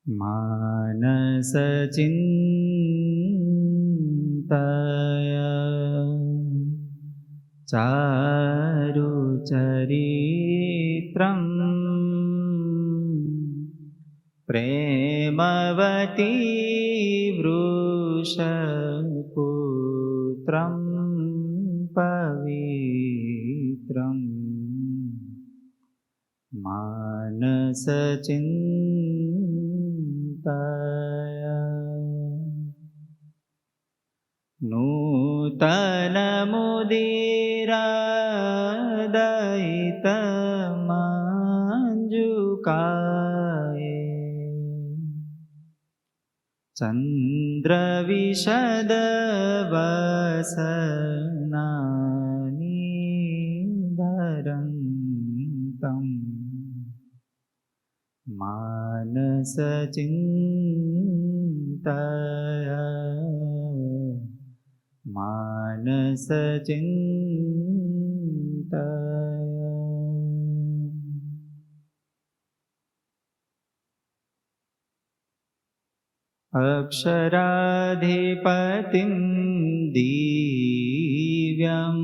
માનસચિંતય ચારુચરિત્રમ પ્રેમવતી વૃષપુત્રમ પવિત્રમ માનસચિંતય નૂતનમુદિરાદયિતમાંજુકાય ચંદ્રવિશદવસનાનિધરન્તં માનસચિંતય માનસચિંતય. અક્ષરાધિપતિં દિવ્યં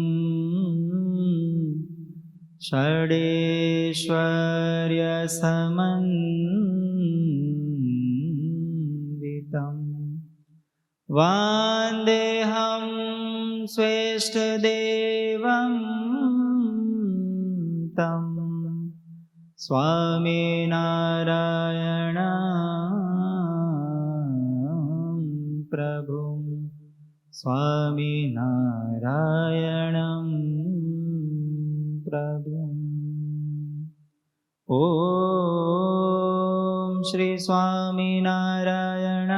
ષડૈશ્વર્યસમન્વિતં વાન્દેહં શ્રેષ્ઠદેવં तं સ્વામિનારાયણં પ્રભું સ્વામિનારાયણં પ્રભું. ઓમ શ્રી સ્વામિનારાયણ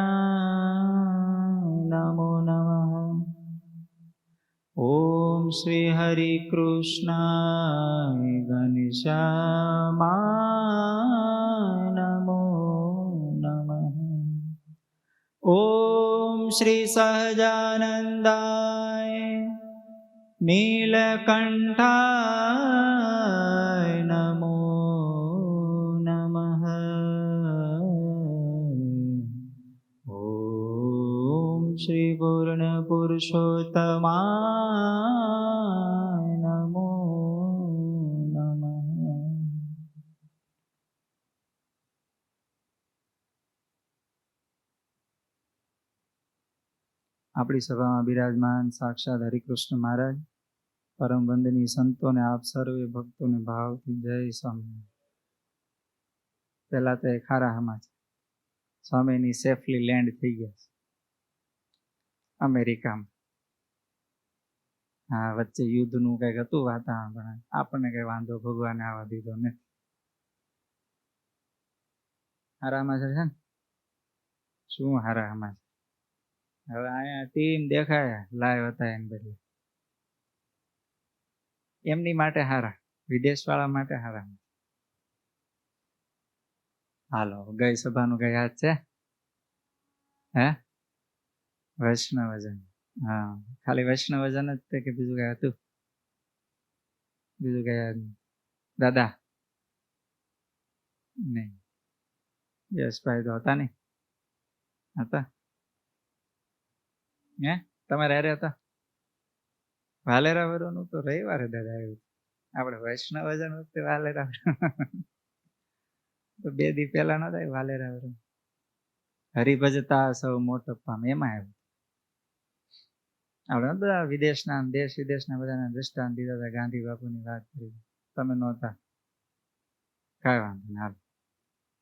નમો નમઃ. ઓમ શ્રી હરિ કૃષ્ણાય ઘનશ્યામાય નમો નમઃ. ઓમ શ્રી સહજાનંદાય નીલકંઠાય નમો નમઃ. ઓમ શ્રી પૂર્ણ પુરુષોત્તમાય નમો નમઃ. આપણી સભામાં બિરાજમાન સાક્ષાત હરિકૃષ્ણ મહારાજ, પરમ વંદનીય સંતોને, આપ સર્વે ભક્તોને ભાવથી જય સ્વામી. પહેલા તો એ ખારા હમા છે, સ્વામીની સેફલી લેન્ડ થઈ ગયા છે અમેરિકામાં. હા, વચ્ચે યુદ્ધનું કંઈક હતું વાતાવરણ, પણ આપણને કઈ વાંધો ભગવાને આવવા દીધો નથી. હારામાં છે ને શું હારામાં છે. હવે અહીંયા ટીમ દેખાય લાઈવ હતા એને બદલે એમની માટે હારા, વિદેશ વાળા માટે હારા. હાલો, ગઈ સભાનું કઈ યાદ છે? હે, વૈષ્ણવજન. હા, ખાલી વૈષ્ણવજન જ તે કે બીજું કઈ હતું? બીજું કઈ યાદ નહીં? દાદા નહીં, યશભાઈ તો હતા નહીં? હતા? હે, તમારે હારે હતા? વાલેરા વરોનું તો રવિવારે દાદા આવ્યું. આપણે વૈષ્ણવજન વખતે વાલેરા તો 2 દી પહેલા ન થાય વાલેરા વરો. હરિભજતા સૌ મોટપ્પામ એમાં આવ્યું. આપણે બધા વિદેશના, દેશ વિદેશના બધાના દ્રષ્ટાંત દીધા હતા. ગાંધી બાપુની વાત કરી, તમે નહોતા. કાંઈ વાંધો નહીં, હાલ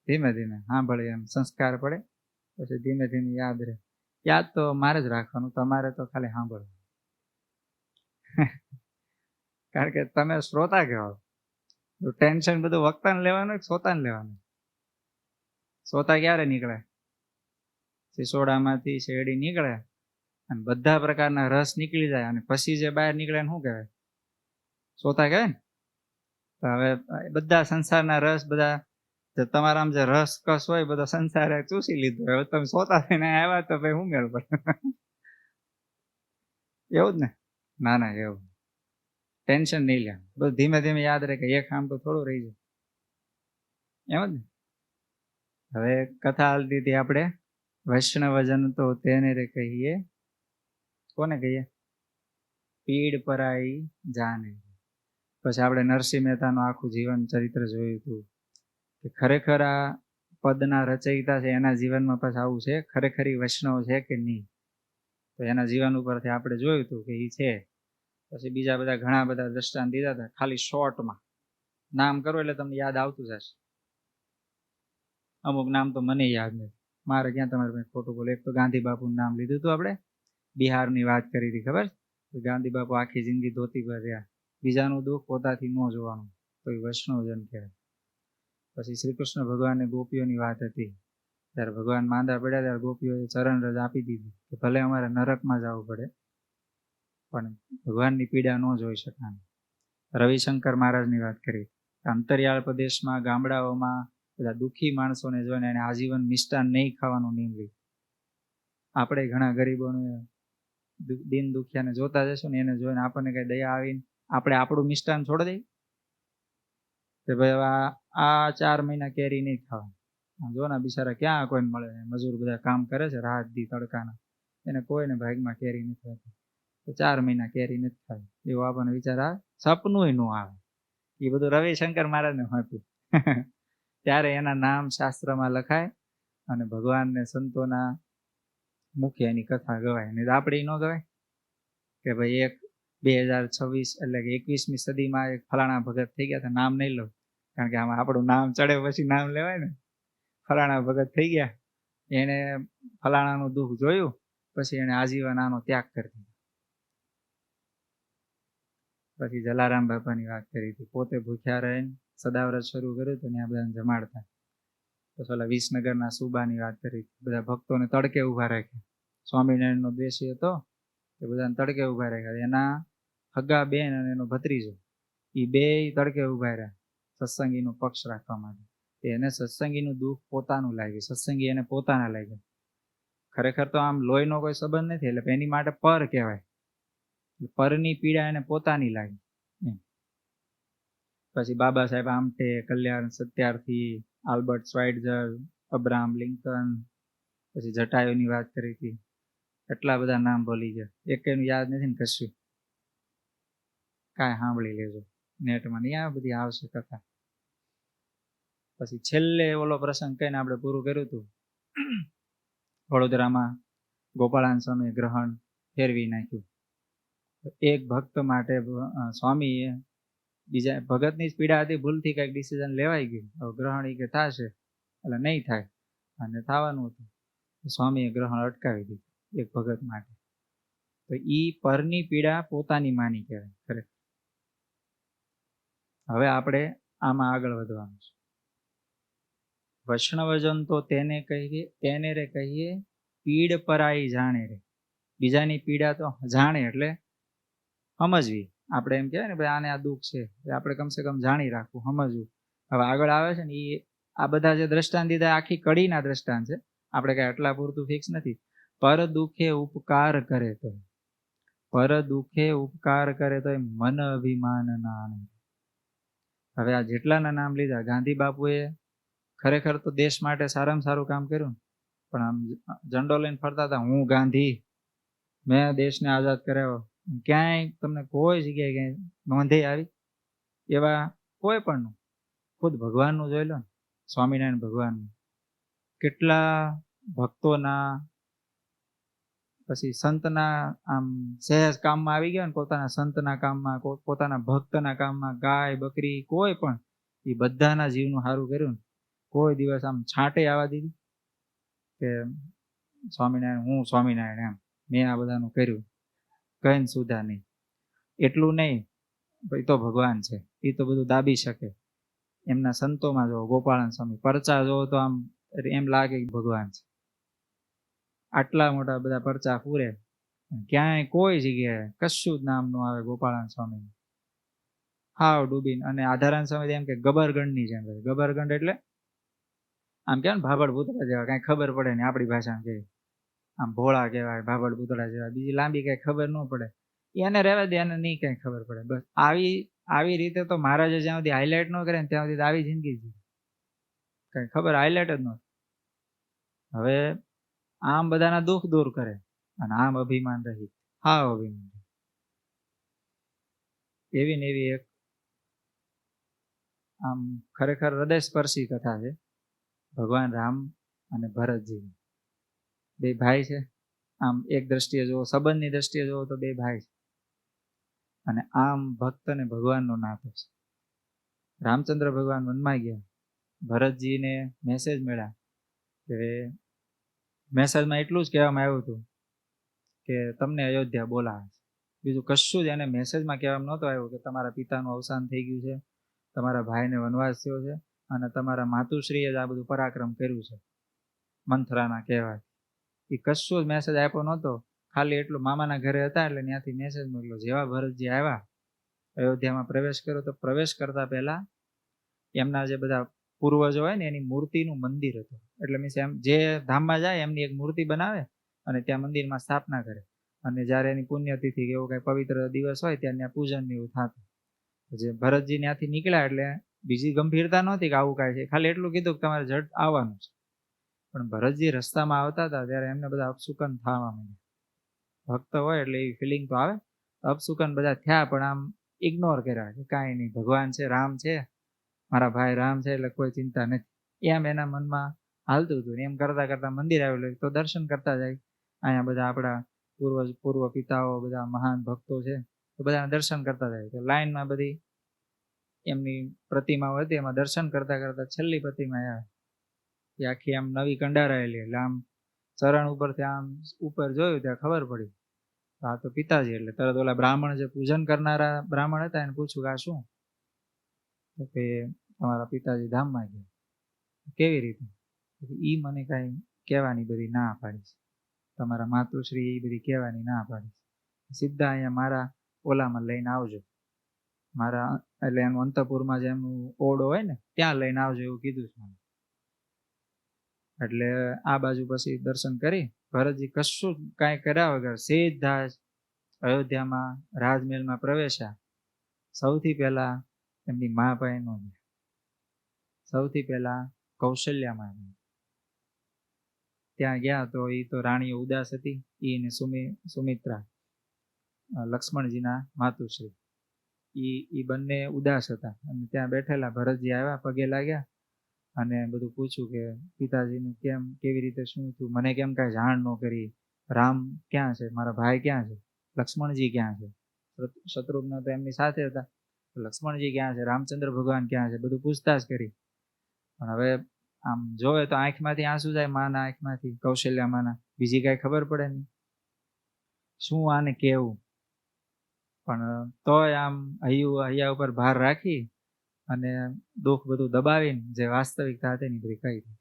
ધીમે ધીમે સાંભળે એમ સંસ્કાર પડે, પછી ધીમે ધીમે યાદ રહે. યાદ તો મારે જ રાખવાનું, તમારે તો ખાલી સાંભળવું. કારણ કે તમે શ્રોતા કહેવાય. ટેન્શન બધું વક્તાને લેવાનું કે શ્રોતાને લેવાનું? શ્રોતા ક્યારે નીકળે? સિસોડામાંથી શેરડી નીકળે અને બધા પ્રકારના રસ નીકળી જાય, અને પછી જે બહાર નીકળે એને શું કહેવાય? શ્રોતા કહેવાય ને. તો હવે બધા સંસારના રસ, બધા તમારામાં જે રસ કસ હોય બધા સંસારે ચૂસી લીધો. હવે તમે શ્રોતા થઈને આવ્યા તો ભાઈ શું મેળ પડે? એવું જ ને? ના ના, એવું ટેન્શન નહીં લે. બધું ધીમે ધીમે યાદ રહે કે એક આમ તો થોડું રહી જાય. એમ જ ને? હવે કથા હાલતી હતી આપણે, વૈષ્ણવજન તો તેને રે કહીએ, કોને કહીએ? પીડ પરાઈ જાને. પછી આપણે નરસિંહ મહેતાનું આખું જીવન ચરિત્ર જોયું હતું કે ખરેખર આ પદના રચયિતા છે એના જીવનમાં પછી આવું છે, ખરેખરી વૈષ્ણવ છે કે નહીં, તો એના જીવન ઉપરથી આપણે જોયું હતું કે એ છે. પછી બીજા બધા ઘણા બધા દ્રષ્ટાંત દીધા હતા, ખાલી શોર્ટમાં નામ કરો એટલે તમને યાદ આવતું જશે. અમુક નામ તો મને યાદ નથી, મારે ક્યાં તમારે ખોટું બોલે. એક તો ગાંધી બાપુનું નામ લીધું હતું આપણે, બિહારની વાત કરી હતી, ખબર? ગાંધી બાપુ આખી જિંદગી ધોતી પર રહ્યા, બીજાનું દુઃખ પોતાથી ન જોવાનું, તો એ વૈષ્ણવજન કહેવાય. પછી શ્રી કૃષ્ણ ભગવાનને ગોપીઓની વાત હતી, ત્યારે ભગવાન માંદા પડ્યા ત્યારે ગોપીઓએ ચરણ રજ આપી દીધી કે ભલે અમારે નરકમાં જવું પડે પણ ભગવાનની પીડા ન જોઈ શકાય. રવિશંકર મહારાજની વાત કરી, અંતરિયાળ પ્રદેશમાં ગામડાઓમાં બધા દુઃખી માણસોને જોઈને એને આજીવન મિષ્ટાન નહીં ખાવાનું નિયમ લીધું. આપણે ઘણા ગરીબોને દિન દુખિયાને જોતા જશું ને, એને જોઈને આપણને કઈ દયા આવીને આપણે આપણું મિષ્ટાન છોડી દઈએ કે ભાઈ આ 4 મહિના કેરી નહીં ખાવા. જો ને બિચારા ક્યાં કોઈને મળે, મજૂર બધા કામ કરે છે રાત દી તડકાના, એને કોઈને ભાગમાં કેરી નથી થતી, તો 4 મહિના કેરી નથી ખાવી, એવો આપણને વિચાર આવે, સપનું ન આવે. એ બધું રવિશંકર મહારાજને હતું. ત્યારે એના નામ શાસ્ત્રમાં લખાય અને ભગવાનને સંતોના મુખ્ય એની કથા ગવાય. નહીં તો આપણે ન ગવાય કે ભાઈ 2026 એટલે કે 21મી સદીમાં એક ફલાણા ભગત થઈ ગયા, નામ નહીં લો, કારણ કે આમાં આપણું નામ ચડે પછી નામ લેવાય ને. ફલાણા ભગત થઈ ગયા, એને ફલાણાનું દુઃખ જોયું, પછી એને આજીવન આનો ત્યાગ કરી દીધો. પછી જલારામ બાપાની વાત કરી હતી, પોતે ભૂખ્યા રહીને સદાવ્રત શરૂ કર્યું તો ત્યાં બધાને જમાડતા. પછી ઓલા વિસનગરના સુબાની વાત કરી, બધા ભક્તોને તડકે ઉભા રાખ્યા. સ્વામિનારાયણનો દ્વેષી હતો, એ બધાને તડકે ઉભા રાખ્યા. એના હગા બેન અને એનો ભત્રીજો, એ બે તડકે ઉભા રહ્યા સત્સંગીનો પક્ષ રાખવા માટે. એને સત્સંગીનું દુઃખ પોતાનું લાગ્યું, સત્સંગી એને પોતાના લાગ્યા. ખરેખર તો આમ લોહીનો કોઈ સંબંધ નથી, એટલે એની માટે પર કહેવાય. પરની પીડા એને પોતાની લાગી. પછી બાબા સાહેબ આમટે, કલ્યાણ સત્યાર્થી, આલ્બર્ટ સ્વાઇટ્ઝર, અબ્રાહમ લિંકન, પછી જટાયુની વાત કરી હતી. એટલા બધા નામ બોલી ગયા, એકેયનું યાદ નથી ને કશું. કાંઈ સાંભળી લેજો નેટમાં, નહીં આ બધી આવશે કથા. પછી છેલ્લે ઓલો પ્રસંગ કહીને આપણે પૂરું કર્યું હતું. વડોદરામાં ગોપાળાન સ્વામીએ ગ્રહણ ફેરવી નાખ્યું. એક ભક્ત માટે સ્વામીએ બીજા ભગતની જ પીડા હતી, ભૂલથી કંઈક ડિસિઝન લેવાઈ ગયું, હવે ગ્રહણ એ કે થશે એટલે નહીં થાય, અને થવાનું હતું. સ્વામીએ ગ્રહણ અટકાવી દીધું એક ભગત માટે. તો ઈ પરની પીડા પોતાની માની કહેવાય ખરેખર. હવે આપણે આમાં આગળ વધવાનું છે. વૈષ્ણવજન તો તેને રે કહીએ, પીડ પરાઈ જાણે રે. બીજાની પીડા તો જાણે એટલે સમજવી. આપણે એમ કહેવાય ને ભાઈ આને આ દુઃખ છે, આપણે કમસે કમ જાણી રાખવું, સમજવું. હવે આગળ આવે છે ને એ આ બધા જે દ્રષ્ટાંત દીધા આખી કડીના દ્રષ્ટાંત છે, આપણે કઈ આટલા પૂરતું ફિક્સ નથી. પર દુઃખે ઉપકાર કરે તો, પર દુઃખે ઉપકાર કરે તો મન અભિમાન ના આનંદ. હવે આ જેટલાના નામ લીધા, ગાંધી બાપુએ ખરેખર તો દેશ માટે સારામાં સારું કામ કર્યું, પણ આમ ઝંડો લઈને ફરતા હતા, હું ગાંધી, મેં દેશને આઝાદ કરાવ્યો. ક્યાંય તમને કોઈ જગ્યાએ ક્યાંય નોંધે આવી એવા કોઈ પણ? ખુદ ભગવાનનું જોઈ લો ને, સ્વામિનારાયણ ભગવાનનું કેટલા ભક્તોના પછી સંતના આમ સહેજ કામમાં આવી ગયા ને, પોતાના સંતના કામમાં, પોતાના ભક્તના કામમાં, ગાય બકરી કોઈ પણ, એ બધાના જીવનું સારું કર્યું ને. કોઈ દિવસ આમ છાંટે આવવા દીધી કે સ્વામિનારાયણ, હું સ્વામિનારાયણ એમ મેં આ બધાનું કર્યું, કઈ સુધા નહીં. એટલું નહીં, એ તો ભગવાન છે, એ તો બધું દાબી શકે. એમના સંતોમાં જો ગોપાળન સ્વામી પરચા જોવો તો આમ એમ લાગે કે ભગવાન છે. આટલા મોટા બધા પરચા પૂરે, ક્યાંય કોઈ જગ્યાએ કશું જ નામ ન આવે ગોપાળન સ્વામી. હાવ ડૂબીને. અને આધારાન સ્વામી એમ કે ગબરગંડની જેમ. ગબરગંડ એટલે આમ કેમ ભાભડ ભૂતળા જેવા, કઈ ખબર પડે નહીં આપણી ભાષામાં કે આમ ભોળા કહેવાય, ભાભડ ભૂતળા જેવા, બીજી લાંબી કઈ ખબર ન પડે, એને રહેવા દે, એને નહીં કઈ ખબર પડે. બસ આવી રીતે તો મહારાજે જ્યાં સુધી હાઇલાઇટ ન કરે ને ત્યાં સુધી આવી જિંદગી કઈ ખબર હાઇલાઇટ જ ન. હવે આમ બધાના દુઃખ દૂર કરે અને આમ અભિમાન રહી, હાવ અભિમાન રહી. એવી ને એવી એક આમ ખરેખર હૃદયસ્પર્શી કથા છે ભગવાન રામ અને ભરતજી. બે ભાઈ છે. આમ એક દ્રષ્ટિએ જુઓ, સંબંધની દ્રષ્ટિએ જુઓ તો બે ભાઈ છે, અને આમ ભક્ત અને ભગવાનનો નાતો છે. રામચંદ્ર ભગવાન વનમાં ગયા, ભરતજીને મેસેજ મળ્યા કે મેસેજમાં એટલું જ કહેવામાં આવ્યું હતું કે તમને અયોધ્યા બોલાવે છે. બીજું કશું જ એને મેસેજમાં કહેવામાં નહોતું આવ્યું કે તમારા પિતાનું અવસાન થઈ ગયું છે, તમારા ભાઈને વનવાસ થયો છે, અને તમારા માતુશ્રીએ જ આ બધું પરાક્રમ કર્યું છે મંથરાના કહેવાય. એ કશું જ મેસેજ આપ્યો નહોતો. ખાલી એટલું મામાના ઘરે હતા એટલે ત્યાંથી મેસેજ મોકલ્યો. જેવા ભરતજી આવ્યા, અયોધ્યામાં પ્રવેશ કર્યો, તો પ્રવેશ કરતા પહેલા એમના જે બધા પૂર્વજો હોય ને એની મૂર્તિનું મંદિર હતું. એટલે મીન્સ એમ જે ધામમાં જાય એમની એક મૂર્તિ બનાવે અને ત્યાં મંદિરમાં સ્થાપના કરે, અને જ્યારે એની પુણ્યતિથિ કે એવો કઈ પવિત્ર દિવસ હોય ત્યારે ત્યાં પૂજન એવું થતું. જે ભરતજી ત્યાંથી નીકળ્યા એટલે બીજી ગંભીરતા નહોતી કે આવું કાંઈ છે, ખાલી એટલું કીધું કે તમારે ઝટ આવવાનું છે. પણ ભરતજી રસ્તામાં આવતા હતા ત્યારે એમને બધા અપસુકન થવા માંડ્યા. ભક્ત હોય એટલે એવી ફિલિંગ તો આવે. અપસુકન બધા થયા, પણ આમ ઇગ્નોર કર્યા કે કાંઈ નહીં, ભગવાન છે, રામ છે, મારા ભાઈ રામ છે, એટલે કોઈ ચિંતા નથી. એમ એના મનમાં હાલતું હતું. એમ કરતા કરતા મંદિર આવેલું તો દર્શન કરતા જાય. અહીંયા બધા આપણા પૂર્વ પિતાઓ બધા મહાન ભક્તો છે, તો બધાના દર્શન કરતા જાય. તો લાઈનમાં બધી એમની પ્રતિમાઓ હતી, એમાં દર્શન કરતા કરતા છેલ્લી પ્રતિમા આવે એ આખી આમ નવી કંડારાયેલી. એટલે આમ ચરણ ઉપરથી આમ ઉપર જોયું ત્યાં ખબર પડી આ તો પિતાજી. એટલે તરત ઓલા બ્રાહ્મણ જે પૂજન કરનારા બ્રાહ્મણ હતા એને પૂછ્યું કે આ શું? તો કે તમારા પિતાજી ધામમાં ગયા. કેવી રીતે? ઈ મને કાંઈ કહેવાની બધી ના પાડીશ, તમારા માતુશ્રી એ બધી કહેવાની ના પાડીશ, સીધા અહીંયા મારા ઓલામાં લઈને આવજો, મારા એટલે એનું અંતપુરમાં જે એમનું ઓરડો હોય ને ત્યાં લઈને આવજો એવું કીધું છે મને. એટલે આ બાજુ પછી દર્શન કરી ભરતજી કશું કાંઈ કર્યા વગર સીધા જ અયોધ્યામાં રાજમહેલમાં પ્રવેશ્યા. સૌથી પહેલા એમની મા પાસે નો ગયા, સૌથી પહેલા કૌશલ્યામાં ત્યાં ગયા. તો એ તો રાણીઓ ઉદાસ હતી, એને સુમિત્રા લક્ષ્મણજીના માતુશ્રી, એ બંને ઉદાસ હતા. અને ત્યાં બેઠેલા ભરતજી આવ્યા, પગે લાગ્યા અને બધું પૂછ્યું કે પિતાજીનું કેમ, કેવી રીતે શું થયું, મને કેમ કાંઈ જાણ ન કરી, રામ ક્યાં છે, મારા ભાઈ ક્યાં છે, લક્ષ્મણજી ક્યાં છે, શત્રુઘ્ન તો એમની સાથે હતા, લક્ષ્મણજી ક્યાં છે, રામચંદ્ર ભગવાન ક્યાં છે, બધું પૂછતાછ કરી. પણ હવે આમ જોવે તો આંખમાંથી આંસુ જાય, માના આંખમાંથી, કૌશલ્યા માના. બીજી કાંઈ ખબર પડે નહીં શું આને કેવું. પણ તોય આમ હૈયા ઉપર ભાર રાખી અને દુઃખ બધું દબાવીને જે વાસ્તવિકતા હતી ને બધી કહી.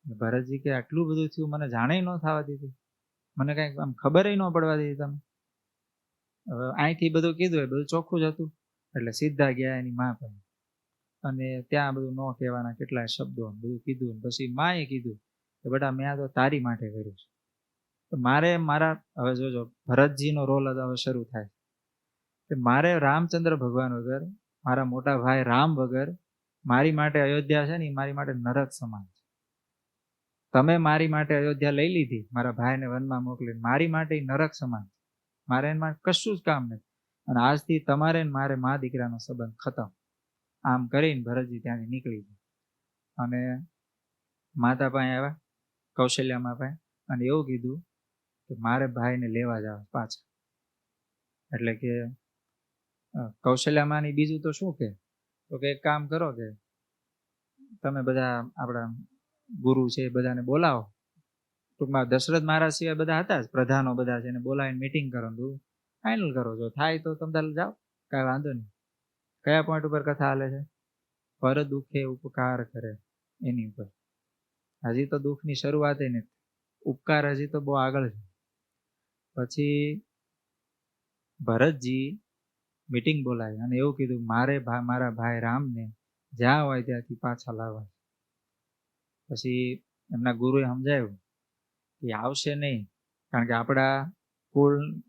ભરતજી કે આટલું બધું થયું, મને જાણે ન થવા દીધી, મને કઈ આમ ખબર ન પડવા દીધી તમે. હવે અહીંથી બધું કીધું એ બધું ચોખ્ખું જ હતું. એટલે સીધા ગયા એની મા પાસે, અને ત્યાં બધું ન કહેવાના કેટલાય શબ્દો બધું કીધું. પછી માએ કીધું કે બેટા મેં આ તો તારી માટે કર્યું છે, તો મારે મારા, હવે જોજો ભરતજીનો રોલ હવે શરૂ થાય કે મારે રામચંદ્ર ભગવાન વગર, મારા મોટા ભાઈ રામ વગર, મારી માટે અયોધ્યા છે ને એ મારી માટે નરક સમાન છે. તમે મારી માટે અયોધ્યા લઈ લીધી, મારા ભાઈને વનમાં મોકલીને, મારી માટે નરક સમાન છે. મારે એમાં કશું જ કામ નથી. અને આજથી તમારે મારે મા દીકરાનો સંબંધ ખતમ. આમ કરીને ભરતજી ત્યાંથી નીકળી ગયા અને માતા પાસે આવ્યા, કૌશલ્યામાં પાસે, અને એવું કીધું કે મારે ભાઈને લેવા જાવ પાછા. એટલે કે કૌશલ્યામાંની બીજું તો શું કે, તો કે એક કામ કરો કે તમે બધા આપણા ગુરુ છે એ બધાને બોલાવો. ટૂંકમાં દશરથ મહારાજ સિવાય બધા હતા જ, પ્રધાનો બધા છે, એને બોલાવીને મીટિંગ કરો, ફાઇનલ કરો. જો થાય તો તમે જાઓ, કાંઈ વાંધો નહીં. કયા પોઈન્ટ ઉપર કથા હાલે છે? પર દુઃખે ઉપકાર કરે એની ઉપર. હજી તો દુઃખની શરૂઆત નથી, ઉપકાર હજી તો બહુ આગળ છે. પછી ભરતજી મીટિંગ બોલાવી અને એવું કીધું મારે મારા ભાઈ રામને જ્યાં હોય ત્યાંથી પાછા લાવવા. પછી એમના ગુરુએ સમજાવ્યું કે આવશે નહીં, કારણ કે આપણા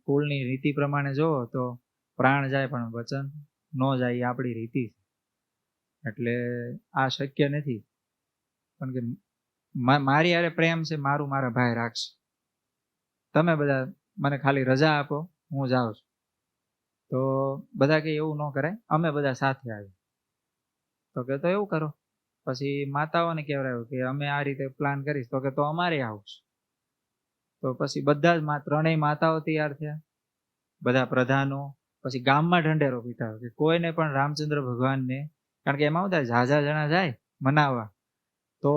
કુળની રીતિ પ્રમાણે જોવો તો પ્રાણ જાય પણ વચન ન જાય, એ આપણી રીતિ છે. એટલે આ શક્ય નથી. પણ કે મારી હારે પ્રેમ છે, મારું મારા ભાઈ રાખશે. તમે બધા મને ખાલી રજા આપો, હું જાઉં છું. તો બધા કે એવું ન કરાય, અમે બધા સાથે આવીએ. તો કે તો એવું કરો. પછી માતાઓને કહેવડાવ્યું કે અમે આ રીતે પ્લાન કરીશ. તો કે તો અમારે આવું છે. તો પછી બધા જ ત્રણેય માતાઓ તૈયાર થયા, બધા પ્રધાનો. પછી ગામમાં ઢંઢેરો પીટાયો કે કોઈને પણ રામચંદ્ર ભગવાનને, કારણ કે એમાં બધા ઝાઝા જણા જાય મનાવવા તો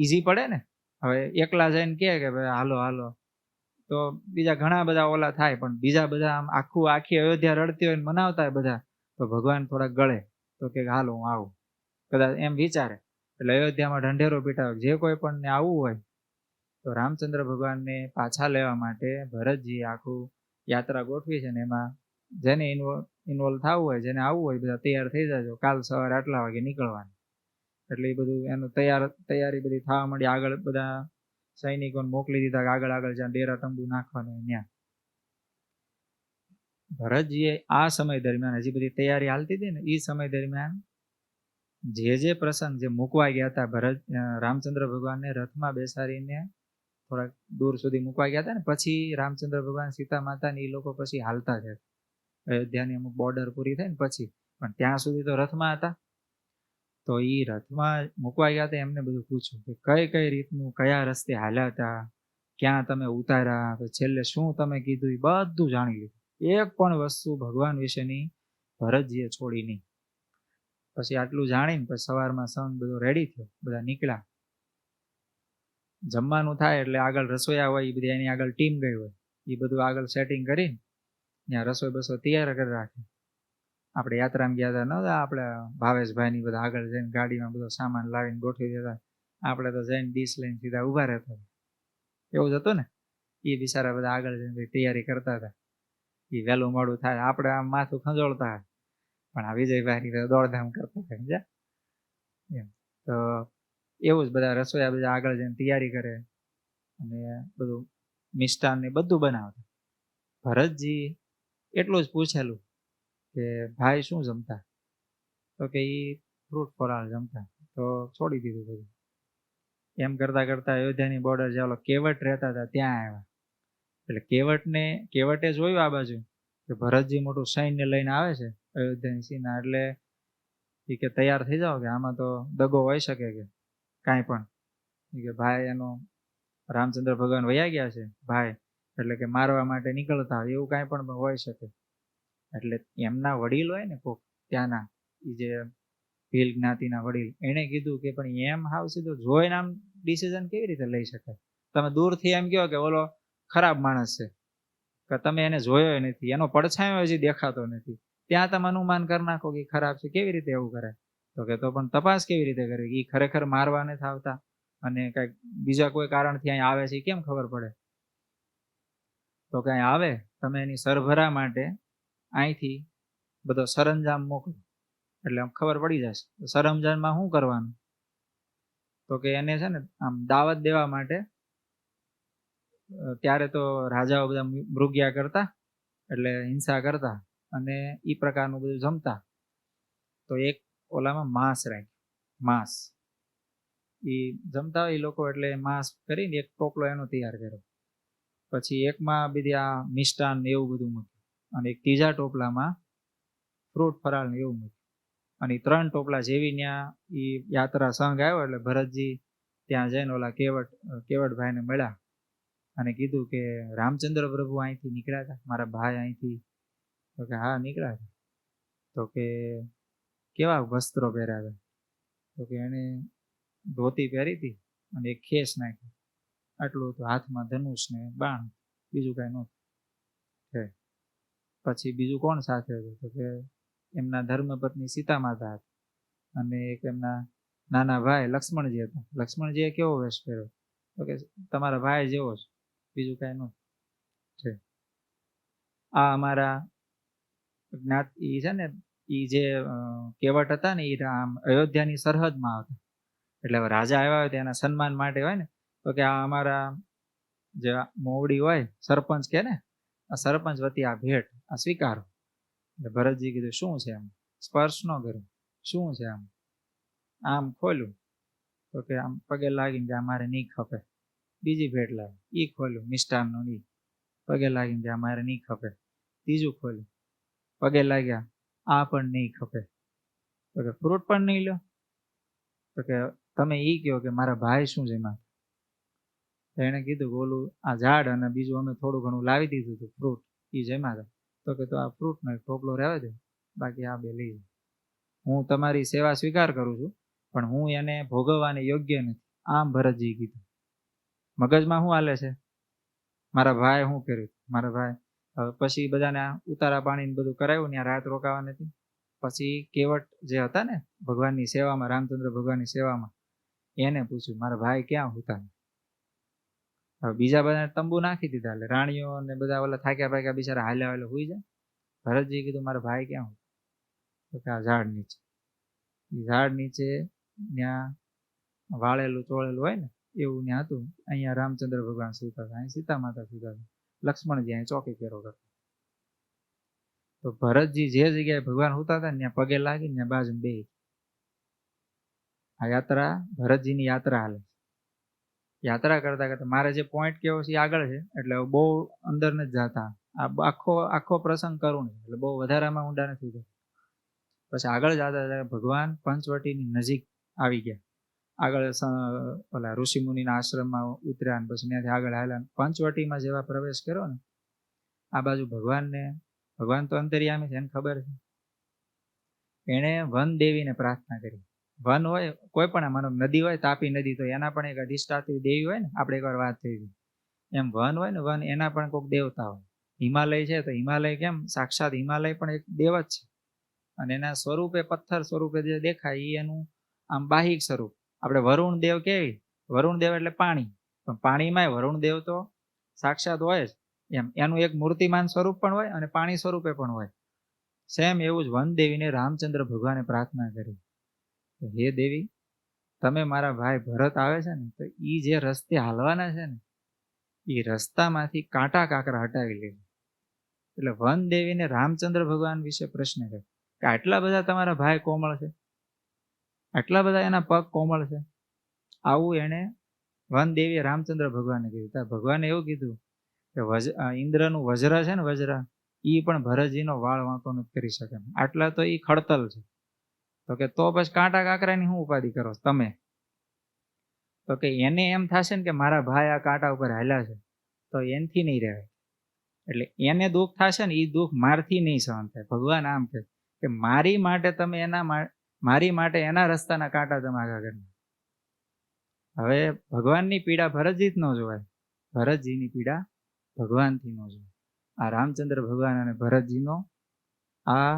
ઈઝી પડે ને. હવે એકલા જઈને કે ભાઈ હાલો હાલો, તો બીજા ઘણા બધા ઓલા થાય, પણ બીજા બધા આમ આખી અયોધ્યા રડતી હોય ને મનાવતા હોય બધા, તો ભગવાન થોડા ગળે. તો કે હાલો હું આવું, કદાચ એમ વિચારે. એટલે અયોધ્યામાં ઢંઢેરો પીટાયો, જે કોઈ પણ ને આવવું હોય તો રામચંદ્ર ભગવાનને પાછા લેવા માટે ભરતજી આખું યાત્રા ગોઠવી છે. ને એમાં જેને ઇન્વોલ્વ થવું હોય, જેને આવવું હોય, બધા તૈયાર થઈ જાજો, કાલ સવારે આટલા વાગે નીકળવાનું. એટલે એ બધું એનું તૈયારી બધી થવા માંડી. આગળ બધા સૈનિકોને મોકલી દીધા કે આગળ જ્યાં ડેરા તંબુ નાખવાનું હોય ત્યાં. ભરતજીએ આ સમય દરમિયાન હજી બધી તૈયારી હાલતી હતી ને, એ સમય દરમિયાન જે પ્રસંગ જે મૂકવા ગયા હતા રામચંદ્ર ભગવાનને રથમાં બેસાડીને થોડાક દૂર સુધી મૂકવા ગયા હતા ને, પછી રામચંદ્ર ભગવાન સીતા માતા ને એ લોકો પછી હાલતા છે અયોધ્યાની અમુક બોર્ડર પૂરી થાય ને પછી, પણ ત્યાં સુધી તો રથમાં હતા. તો એ રથમાં મૂકવા ગયા હતા, એમને બધું પૂછ્યું કે કઈ રીતનું, કયા રસ્તે હાલ્યા હતા, ક્યાં તમે ઉતાર્યા, તો છેલ્લે શું તમે કીધું, એ બધું જાણી લીધું. એક પણ વસ્તુ ભગવાન વિશેની ભરતજીએ છોડી નહીં. પછી આટલું જાણીને પછી સવારમાં સંઘ બધો રેડી થયો, બધા નીકળ્યા. જમવાનું થાય એટલે આગળ રસોઈયા હોય, એ બધી એની આગળ ટીમ ગઈ હોય, એ બધું આગળ સેટિંગ કરીને ત્યાં રસોઈ બસો તૈયાર કરી રાખે. આપણે યાત્રામાં ગયા હતા ને આપણે ભાવેશભાઈ ની બધા આગળ જઈને ગાડીમાં બધો સામાન લાવીને ગોઠવી દેતા, આપણે તો જઈને ડીશ લઈને સીધા ઉભા રહેતા. એવું જ હતું ને. એ બિચારા બધા આગળ જઈને તૈયારી કરતા હતા. એ વહેલું મોડું થાય, આપણે આમ માથું ખંજોળતા હોય, પણ આ વિજયભાઈ દોડધામ કરતા હોય. એમ તો એવું જ બધા રસોઈયા બધા આગળ જઈને તૈયારી કરે અને બધું મિષ્ટાન ને બધું બનાવતા. ભરતજી એટલું જ પૂછેલું કે ભાઈ શું જમતા, તો કે એ ફ્રૂટ ફરાળ જમતા. તો છોડી દીધું બધું. એમ કરતા કરતા અયોધ્યાની બોર્ડર જે કેવટ રહેતા હતા ત્યાં આવ્યા. એટલે કેવટે જોયું આ બાજુ કે ભરતજી મોટું સૈન્ય લઈને આવે છે અયોધ્યાની સીમા, એટલે એ કે તૈયાર થઈ જાઓ, કે આમાં તો દગો હોઈ શકે, કે કાંઈ પણ. કે ભાઈ એનો રામચંદ્ર ભગવાન વયા ગયા છે ભાઈ, એટલે કે મારવા માટે નીકળતા હોય, એવું કાંઈ પણ હોઈ શકે. એટલે એમના વડીલ હોય ને કોક ત્યાંના, એ જે ભીલ જ્ઞાતિના વડીલ, એને કીધું કે પણ એમ હાવ સીધો જોઈને આમ ડિસિઝન કેવી રીતે લઈ શકાય? તમે દૂરથી એમ કહો કે ઓલો ખરાબ માણસ છે, કે તમે એને જોયો નથી, એનો પડછાયો હજી દેખાતો નથી, ત્યાં તમે અનુમાન કરી નાખો કે ખરાબ છે. કેવી રીતે એવું કરે? તો કે તો પણ તપાસ કેવી રીતે કરવી? એ ખરેખર મારવા નથી આવતા અને કઈક બીજા કોઈ કારણથી અહીં આવે છે, કેમ ખબર પડે? તો કઈ આવે, તમે એની સરભરા માટે અહીંથી બધો સરંજામ મોકલો, એટલે આમ ખબર પડી જશે. સરંજામમાં શું કરવાનું? તો કે એને છે ને આમ દાવત દેવા માટે, ત્યારે તો રાજાઓ બધા મૃગ્યા કરતા, એટલે હિંસા કરતા અને એ પ્રકારનું બધું જમતા. તો એક ઓલામાં માંસ રાખ્યું, માંસ એ જમતા હોય એ લોકો, એટલે માંસ કરીને એક ટોપલો એનો તૈયાર કર્યો. પછી એકમાં બીજી આ મિષ્ટાન એવું બધું મૂક્યું, અને એક ત્રીજા ટોપલામાં ફ્રૂટ ફરાળ ને એવું મૂક્યું. અને 3 ટોપલા જેવી ત્યાં એ યાત્રા સંઘ આવ્યો, એટલે ભરતજી ત્યાં જઈને ઓલા કેવટભાઈને મળ્યા અને કીધું કે રામચંદ્ર પ્રભુ અહીંથી નીકળ્યા હતા, મારા ભાઈ અહીંથી? તો કે હા નીકળ્યા હતા. તો કે કેવા વસ્ત્રો પહેર્યા હતા? તો કે એને ધોતી પહેરી હતી અને એક ખેસ નાખી, આટલું હતું. હાથમાં ધનુષ ને બાણ, બીજું કઈ નહોતું. પછી બીજું કોણ સાથે હતું? તો કે એમના ધર્મપત્ની સીતા માતા હતા અને એક એમના નાના ભાઈ લક્ષ્મણજી હતા. લક્ષ્મણજીએ કેવો વેશ પહેર્યો? તો કે તમારા ભાઈ જેવો જ, બીજું કઈ નહોતું. આ અમારા જ્ઞાતિ છે ને, એ જે કેવટ હતા ને, એ અયોધ્યાની સરહદમાં આવતા. એટલે રાજા આવ્યા હોય તો એના સન્માન માટે હોય ને, તો કે આ અમારા જે મોવડી હોય, સરપંચ કે ને, આ સરપંચ વતી આ ભેટ આ સ્વીકારો. એટલે ભરતજી કીધું શું છે? એમ સ્પર્શ ન કર્યો. શું છે? આમ ખોલ્યું તો કે આમ પગે લાગીને કે આ મારે નહીં ખપે. બીજી ભેટ લાવી, ઈ ખોલ્યું મિષ્ટાનનું ઈ, પગે લાગીને કે આ મારે નહીં ખપે. ત્રીજું ખોલ્યું, પગે લાગ્યા, આ પણ નહીં ખપે. તો કે ફ્રૂટ પણ નહીં લો. તો કે તમે ઈ કહો કે મારા ભાઈ શું જમ્યા. તો એને કીધું ઓલું આ ઝાડ અને બીજું અમે થોડું ઘણું લાવી દીધું હતું ફ્રૂટ, ઈ જમ્યા હતા. તો કે તો આ ફ્રૂટનો એક ટોપલો રહેવા દે, બાકી આ બે લઈ જાઓ. હું તમારી સેવા સ્વીકાર કરું છું, પણ હું એને ભોગવવાને યોગ્ય નથી. આમ ભરતજી કીધું. મગજમાં શું હાલે છે, મારા ભાઈ શું કર્યું, મારા ભાઈ. હવે પછી બધાને ઉતારા પાણી બધું કરાવ્યું, ત્યાં રાત રોકાવા નથી. પછી કેવટ જે હતા ને ભગવાનની સેવામાં, રામચંદ્ર ભગવાનની સેવામાં, એને પૂછ્યું મારા ભાઈ ક્યાં હતા. હવે બીજા બધાને તંબુ નાખી દીધા, એટલે રાણીઓ ને બધા ઓલા થાક્યા પાક્યા બિચારા હાલ્યા હાલ્યા હુઈ જાય. ભરતજી કીધું મારા ભાઈ ક્યાં હતા. તો કે આ ઝાડ નીચે. ઝાડ નીચે ત્યાં વાળેલું ચોળેલું હોય ને એવું ત્યાં હતું. અહીંયા રામચંદ્ર ભગવાન સૂતા હતા, અહીં સીતા માતા સૂતા હતા, લક્ષ્મણજી અહીં ચોકી ફેરો કરતા. તો ભરતજી જે જગ્યાએ ભગવાન સૂતા હતા ને ત્યાં પગે લાગીને ત્યાં બાજુમાં બેસી. આ યાત્રા ભરતજીની યાત્રા હાલે. યાત્રા કરતા કરતા મારે જે પોઈન્ટ કેવો છે આગળ છે, એટલે બહુ અંદર નથી જતા. આ આખો પ્રસંગ કરું ને એટલે બહુ વધારામાં ઊંડા નથી જતા. પછી આગળ જતા ભગવાન પંચવટીની નજીક આવી ગયા. આગળ ઓલા ઋષિ મુનિના આશ્રમમાં ઉતર્યા, પછી ત્યાંથી આગળ હાલ્યા. પંચવટીમાં જેવા પ્રવેશ કર્યો ને, આ બાજુ ભગવાન તો અંતર્યામી છે, એને ખબર છે. એણે વન દેવીને પ્રાર્થના કરી. વન હોય કોઈ પણ માનો નદી હોય, તાપી નદી, તો એના પણ એક અધિષ્ઠાત્રી દેવી હોય ને, આપણે એકવાર વાત થઈ હતી એમ. વન હોય ને, વન એના પણ કોઈક દેવતા હોય. હિમાલય છે તો હિમાલય કેમ સાક્ષાત હિમાલય પણ એક દેવ જ છે, અને એના સ્વરૂપે પથ્થર સ્વરૂપે જે દેખાય એ એનું આમ બાહિક સ્વરૂપ. આપણે વરુણ દેવ કેવી, વરુણ દેવ એટલે પાણી, પણ પાણીમાંય વરુણ દેવ તો સાક્ષાત હોય જ એમ. એનું એક મૂર્તિમાન સ્વરૂપ પણ હોય અને પાણી સ્વરૂપે પણ હોય. સેમ એવું જ વન દેવીને રામચંદ્ર ભગવાને પ્રાર્થના કરી, હે દેવી, તમે મારા ભાઈ ભરત આવે છે ને, તો ઈ જે રસ્તે હાલવાના છે ને, એ રસ્તામાંથી કાંટા કાંકરા હટાવી લેજો. એટલે વન દેવીને રામચંદ્ર ભગવાન વિશે પ્રશ્ન છે કે આટલા બધા તમારા ભાઈ કોમળ છે, આટલા બધા એના પગ કોમળ છે. આવું એને વન દેવીએ રામચંદ્ર ભગવાને કીધું. ત્યાં ભગવાને એવું કીધું કે ઇન્દ્રનું વજ્ર છે ને, વજ્ર, ઈ પણ ભરતજીનો વાળ વાંકો નથી કરી શકે, આટલા તો ઈ ખડતલ છે. તો કે તો પછી કાંટા કાંકરાની શું ઉપાધિ કરો તમે. તો કે એને એમ થશે ને કે મારા ભાઈ આ કાંટા ઉપર હાલ્યા છે, તો એનથી નહીં રહેવાય. એટલે એને દુઃખ થશે ને, એ દુઃખ મારથી નહીં સહન થાય. ભગવાન આમ કે મારી માટે તમે મારી માટે એના રસ્તાના કાંટા તમે આગા કરી. હવે ભગવાનની પીડા ભરતજી જ ન જોવાય, ભરતજીની પીડા ભગવાનથી ન જોવાય. આ રામચંદ્ર ભગવાન અને ભરતજીનો આ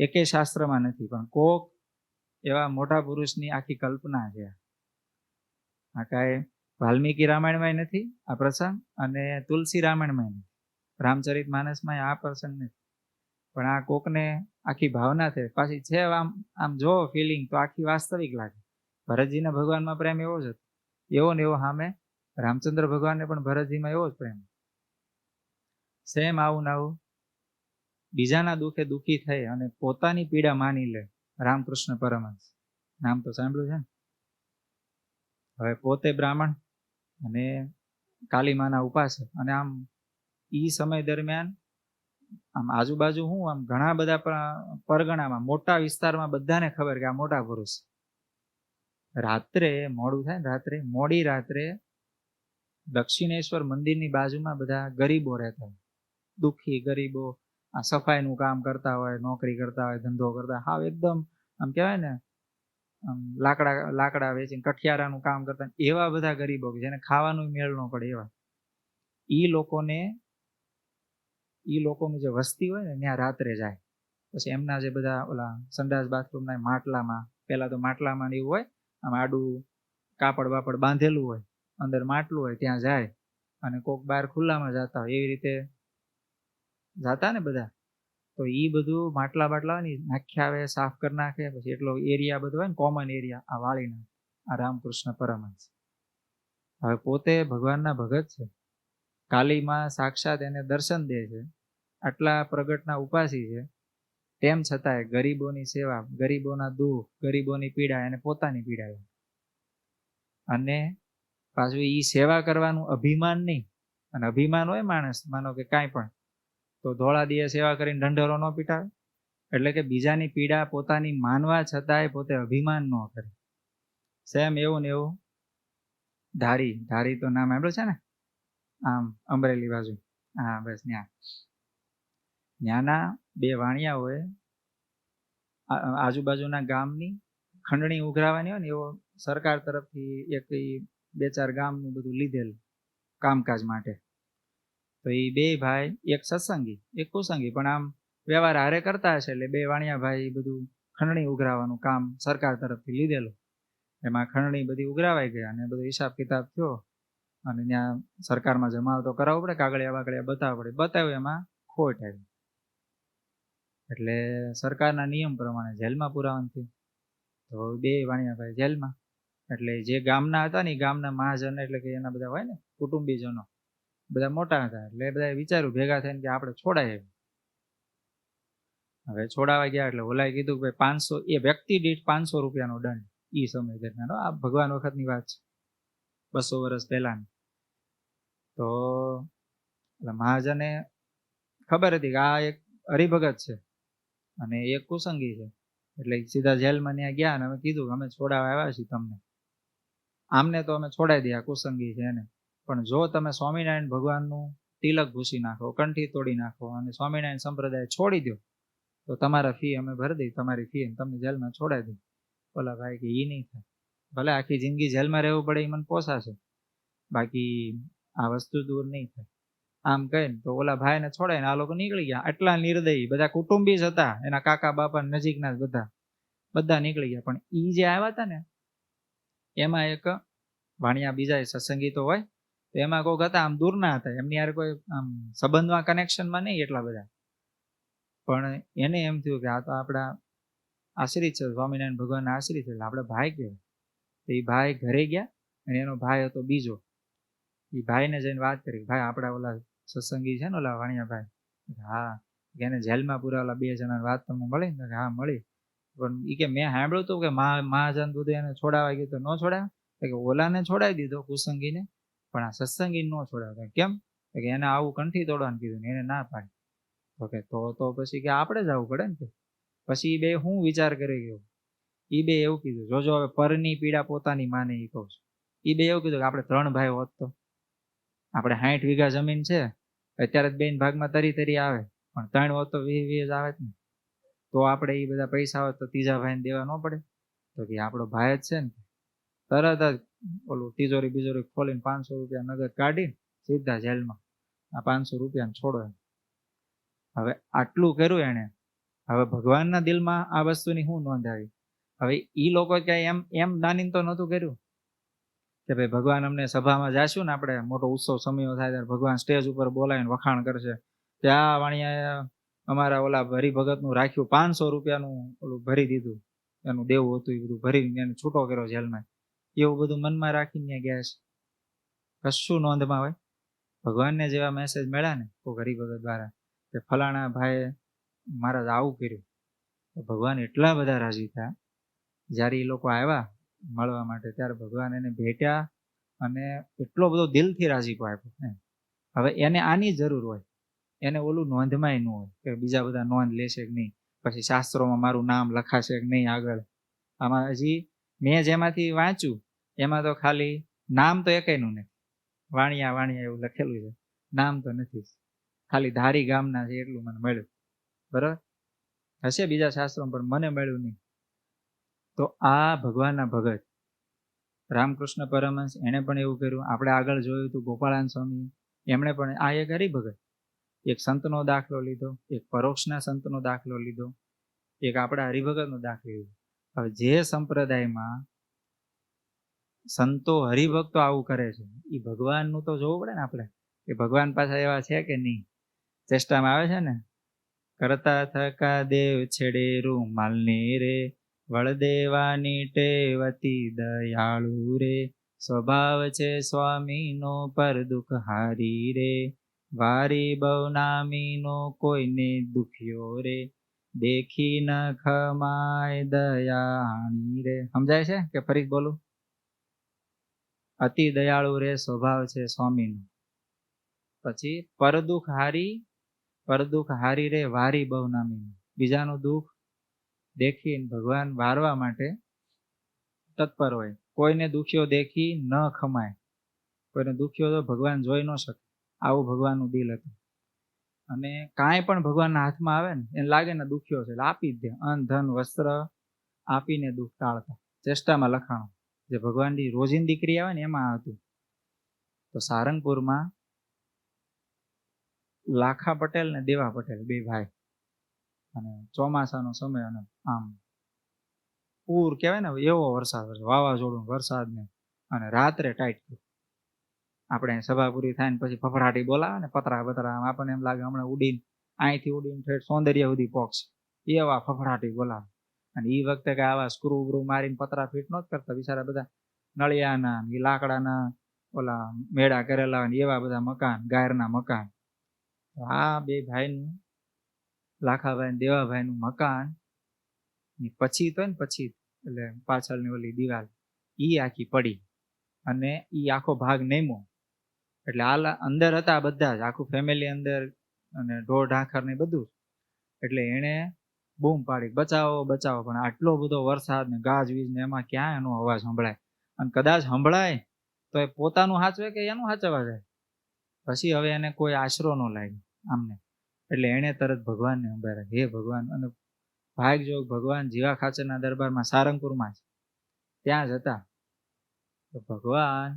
એકે શાસ્ત્રમાં નથી, પણ કોક એવા મોટા પુરુષની આખી કલ્પના છે. આ કાંઈ વાલ્મીકી રામાયણમાં નથી આ પ્રસંગ, અને તુલસી રામાયણમાં નથી, રામચરિત માનસમાં આ પ્રસંગ નથી, પણ આ કોકને આખી ભાવના છે. પાછી છે આમ જો ફિલિંગ તો આખી વાસ્તવિક લાગે. ભરતજીના ભગવાનમાં પ્રેમ એવો જ હતો, એવો ને એવો સામે રામચંદ્ર ભગવાનને પણ ભરતજીમાં એવો જ પ્રેમ. સેમ આવું ને આવું બીજાના દુઃખે દુઃખી થઈ અને પોતાની પીડા માની લે રામકૃષ્ણ પરમહંસ. નામ તો સાંભળ્યું છે ને. હવે પોતે બ્રાહ્મણ અને કાલીમાના ઉપાસક, અને આમ ઈ સમય દરમિયાન આમ આજુબાજુ આમ ઘણા બધા પરગણામાં મોટા વિસ્તારમાં બધાને ખબર કે આ મોટા પુરુષ. રાત્રે મોડું થાય ને, મોડી રાત્રે દક્ષિણેશ્વર મંદિરની બાજુમાં બધા ગરીબો રહેતા હોય, દુઃખી ગરીબો, આ સફાઈનું કામ કરતા હોય, નોકરી કરતા હોય, ધંધો કરતા, હાવ એકદમ આમ કહેવાય ને આમ લાકડા વેચીને કઠિયારાનું કામ કરતા, એવા બધા ગરીબો જેને ખાવાનું મેળ ન પડે એવા, ઈ લોકોનું જે વસ્તી હોય ને ત્યાં રાત્રે જાય. પછી એમના જે બધા ઓલા સંડાસ બાથરૂમના માટલામાં, પેલા તો માટલામાં એવું હોય આમ આડું કાપડ બાપડ બાંધેલું હોય, અંદર માટલું હોય, ત્યાં જાય. અને કોક બહાર ખુલ્લામાં જતા હોય, એવી રીતે જાતા ને બધા. તો ઈ બધું માટલા બાટલા હોય ને નાખ્યા આવે, સાફ કરી નાખે. પછી એટલો એરિયા બધો હોય ને કોમન એરિયા, આ વાળી નાખે આ રામકૃષ્ણ પરમહંસ. હવે પોતે ભગવાનના ભગત છે, કાલીમાં સાક્ષાત એને દર્શન દે છે, આટલા પ્રગટના ઉપાસી છે, તેમ છતાંય ગરીબોની સેવા, ગરીબોના દુઃખ, ગરીબોની પીડા એને પોતાની પીડા છે. અને પાછું ઈ સેવા કરવાનું અભિમાન નહીં. અને અભિમાન હોય માણસ, માનો કે કાંઈ પણ, તો ધોળા દીએ સેવા કરીને ઢંઢેરો ન પીટાવે. એટલે કે બીજાની પીડા પોતાની માનવા છતાંય પોતે અભિમાન ન કરે. સેમ એવું ને એવું ધારી તો નામ સાંભળ્યું છે ને, આમ અમરેલી બાજુ, હા બસ ત્યાંના બે વાણિયાઓએ આજુબાજુના ગામની ખંડણી ઉઘરાવાની હોય ને એવો સરકાર તરફથી એક 2-4 ગામનું બધું લીધેલ કામકાજ માટે. તો એ બે ભાઈ, એક સત્સંગી એક કુસંગી, પણ આમ વ્યવહાર હારે કરતા હશે. એટલે બે વાણિયા ભાઈ બધું ખંડણી ઉઘરાવાનું કામ સરકાર તરફથી લીધેલું. એમાં ખંડણી બધી ઉઘરાવાઈ ગયા અને બધો હિસાબ કિતાબ થયો અને ત્યાં સરકારમાં જમા તો કરાવવો પડે, કાગળિયા વાગળિયા બતાવવા પડે. બતાવ્યું, એમાં ખોટ આવી. એટલે સરકારના નિયમ પ્રમાણે જેલમાં પુરાવાનું થયું. તો બે વાણિયાભાઈ જેલમાં. એટલે જે ગામના હતા ને, ગામના મહાજન, એટલે કે એના બધા હોય ને કુટુંબીજનો, બધા મોટા હતા. એટલે બધા વિચાર્યું ભેગા થઈને કે આપણે છોડાય. હવે છોડાવા ગયા એટલે ઓલાએ કીધું કે ભાઈ 500, એ વ્યક્તિ દીઠ 500 રૂપિયાનો દંડ. ઈ સમય દરમિયાન, આ ભગવાન વખતની વાત છે, 200 વર્ષ પહેલાની. તો મહાજને ખબર હતી કે આ એક હરિભગત છે અને એક કુસંગી છે. એટલે સીધા જેલમાં ત્યાં ગયા અને અમે કીધું કે અમે છોડાવવા આવ્યા છીએ તમને. આમને તો અમે છોડાવી દઈએ, આ કુસંગી છે એને, પણ જો તમે સ્વામિનારાયણ ભગવાનનું તિલક ભૂસી નાખો, કંઠી તોડી નાખો અને સ્વામિનારાયણ સંપ્રદાય છોડી દો, તો તમારા ફી અમે ભરી દઈ, તમારી ફી તમને જેલમાં છોડાવી દઈ. બોલા ભાઈ કે એ નહીં થાય. ભલે આખી જિંદગી જેલમાં રહેવું પડે એ મને પોસાશે, બાકી આ વસ્તુ દૂર નહીં થાય. આમ કહીને તો ઓલા ભાઈને છોડાઈને આ લોકો નીકળી ગયા. આટલા નિર્દયી, બધા કુટુંબી જ હતા, એના કાકા બાપા નજીકના જ બધા નીકળી ગયા. પણ ઈ જે આવ્યા હતા ને, એમાં એક વાણિયા બીજા સત્સંગી તો હોય, તો એમાં કોઈક હતા આમ દૂરના હતા, એમની યાર કોઈ આમ સંબંધમાં કનેક્શનમાં નહીં એટલા બધા. પણ એને એમ થયું કે આ તો આપણા આશ્રિત છે, સ્વામિનારાયણ ભગવાનના આશ્રિત છે, એટલે આપણે ભાઈ કહેવાય. તો એ ભાઈ ઘરે ગયા અને એનો ભાઈ હતો બીજો. એ ભાઈને જઈને વાત કરી, ભાઈ આપણા ઓલા સત્સંગી છે ને, ઓલા વાણિયા ભાઈ, હા. એને જેલમાં પુરાવેલા 2 જણાની વાત તમને મળી ને? હા મળી. પણ એ કે મેં સાંભળ્યું હતું કે મહાજન બધું એને છોડાવવા ગયું તો ન છોડાવે. કે ઓલાને છોડાવી દીધો કુસંગીને, પણ આ સત્સંગીને ન છોડાવે. કેમ? કે એને આવું કંઠી તોડવાનું કીધું ને એને ના પાડી. ઓકે, તો પછી કે આપણે જ આવવું પડે ને. પછી એ બે હું વિચાર કરી ગયો, એ બે એવું કીધું, જોજો હવે પરની પીડા પોતાની માને, એ કહું છું. એ બે એવું કીધું કે આપણે 3 ભાઈ હોત તો, આપણે 60 વીઘા જમીન છે, અત્યારે 2 ભાગમાં તરી આવે, પણ 3 હોત તો 20 આવે જ ને. તો આપણે એ બધા પૈસા હોત તો ત્રીજા ભાઈને દેવા ન પડે. તો કે આપણો ભાઈ જ છે ને. તરત જ ઓલું તિજોરી ખોલીને 500 રૂપિયા નગદ કાઢી સીધા જેલમાં. આ 500 રૂપિયાને છોડો. હવે આટલું કર્યું એને. હવે ભગવાનના દિલમાં આ વસ્તુની શું નોંધ આવી? હવે ઈ લોકો ક્યાંય એમ દાનીને તો નહોતું કર્યું કે ભાઈ ભગવાન અમને સભામાં જાશું ને, આપણે મોટો ઉત્સવ સમયો થાય ત્યારે ભગવાન સ્ટેજ ઉપર બોલાવીને વખાણ કરશે કે આ વાણિયા અમારા ઓલા હરિભગતનું રાખ્યું, 500 રૂપિયાનું ઓલું ભરી દીધું, એનું દેવું હતું એ બધું ભરીને એને છૂટો કર્યો જેલમાં. એવું બધું મનમાં રાખીને ગયા છે. કશું નોંધમાં હોય. ભગવાનને જેવા મેસેજ મળ્યા ને કોઈ હરિભગત દ્વારા કે ફલાણા ભાઈએ મહારાજ આવું કર્યું, તો ભગવાન એટલા બધા રાજી થયા. જ્યારે એ લોકો આવ્યા મળવા માટે ત્યારે ભગવાન એને ભેટ્યા અને એટલો બધો દિલથી રાજીપો આપ્યો. હવે એને આની જરૂર હોય, એને ઓલું નોંધમાંય ન હોય કે બીજા બધા નોંધ લેશે કે નહીં, પછી શાસ્ત્રોમાં મારું નામ લખાશે કે નહીં આગળ. આમાં હજી મેં જેમાંથી વાંચ્યું એમાં તો ખાલી નામ તો એકેયનું નહીં, વાણિયા એવું લખેલું છે, નામ તો નથી. ખાલી ધારી ગામના છે એટલું મને મળ્યું. બરાબર, હશે બીજા શાસ્ત્રોમાં, પણ મને મળ્યું નહીં. તો આ ભગવાનના ભગત રામકૃષ્ણ પરમહંસ, એને પણ એવું કર્યું. આપણે આગળ જોયું હતું ગોપાળાનંદ સ્વામી, એમણે પણ આ એક હરિભગત, એક સંતનો દાખલો લીધો, એક પરોક્ષના સંતનો દાખલો લીધો, એક આપણા હરિભગતનો દાખલો લીધો. હવે જે સંપ્રદાયમાં સંતો હરિભક્તો આવું કરે છે, એ ભગવાનનું તો જોવું પડે ને આપણે, કે ભગવાન પાછા એવા છે કે નહીં. ચેષ્ટામાં આવે છે ને, કરતા થકા દેવ છેડે રૂમાલની રે, વળદેવાની ટેવતી દયાળુ રે, સ્વભાવ છે સ્વામીનો પર દુઃખ હારી રે, વારી બહુ નામીનો કોઈને દુખ્યો રે, દેખી ન ખમાય દયાણી રે. સમજાય છે કે ફરી બોલું? અતિ દયાળુ રે સ્વભાવ છે સ્વામીનો. પછી પરદુખ હારી રે વારી બહુ નામી. બીજાનું દુઃખ દેખીને ભગવાન વારવા માટે તત્પર હોય. કોઈને દુખ્યો દેખી ન ખમાય. કોઈને દુખ્યો તો ભગવાન જોઈ ન શકે, આવું ભગવાનનું દિલ હતું. અને કાંઈ પણ ભગવાનના હાથમાં આવે ને એને લાગે ને દુખ્યો છે એટલે આપી જ દે. અન્ન ધન વસ્ત્ર આપીને દુઃખ ટાળતા. ચેષ્ટામાં લખાણું જે ભગવાનની રોજિંદી ક્રિયા હોય ને એમાં હતું. તો સારંગપુરમાં લાખા પટેલ ને દેવા પટેલ બે ભાઈ, અને ચોમાસાનો સમય, અને આમ પૂર કહેવાય ને એવો વરસાદ, વાવાઝોડું વરસાદ ને, અને રાત્રે ટાઈટ. આપણે સભા પૂરી થાય ને પછી ફફડાટી બોલાવે ને પતરા બતરા, આપણને એમ લાગે હમણાં ઉડીને અહીંથી ઉડીને ઠેઠ સૌંદર્ય સુધી પહોંચશે, એવા ફફડાટી બોલાવે. અને એ વખતે કે આવા સ્ક્રૂ બ્રુ મારીને પતરા ફીટ ન કરતા, બિચારા બધા નળિયાના એ લાકડાના ઓલા મેળા કરેલા હોય એવા બધા મકાન, ગાયરના મકાન. આ બે ભાઈનું, લાખાભાઈ ને દેવાભાઈનું મકાન પછી તો ને પછી એટલે પાછળની ઓલી દિવાલ ઈ આખી પડી, અને ઈ આખો ભાગ નેમો. એટલે આ અંદર હતા બધા જ, આખું ફેમિલી અંદર, અને ઢોર ઢાંખર ને બધું. એટલે એને બૂમ પાડી બચાવો બચાવો, પણ આટલો બધો વરસાદ ને ગાજવીજ ને એમાં ક્યાં એનો અવાજ સંભળાય? અને કદાચ સંભળાય તો એ પોતાનું સાચવે કે એનું સાચવવા જાય? પછી હવે એને કોઈ આશરો ન લાગ્યો આમને. એટલે એને તરત ભગવાનને સંભાળ્યા, હે ભગવાન. અને ભાગજોગ ભગવાન જીવા ખાચરના દરબારમાં સારંગપુરમાં જ ત્યાં જ હતા. તો ભગવાન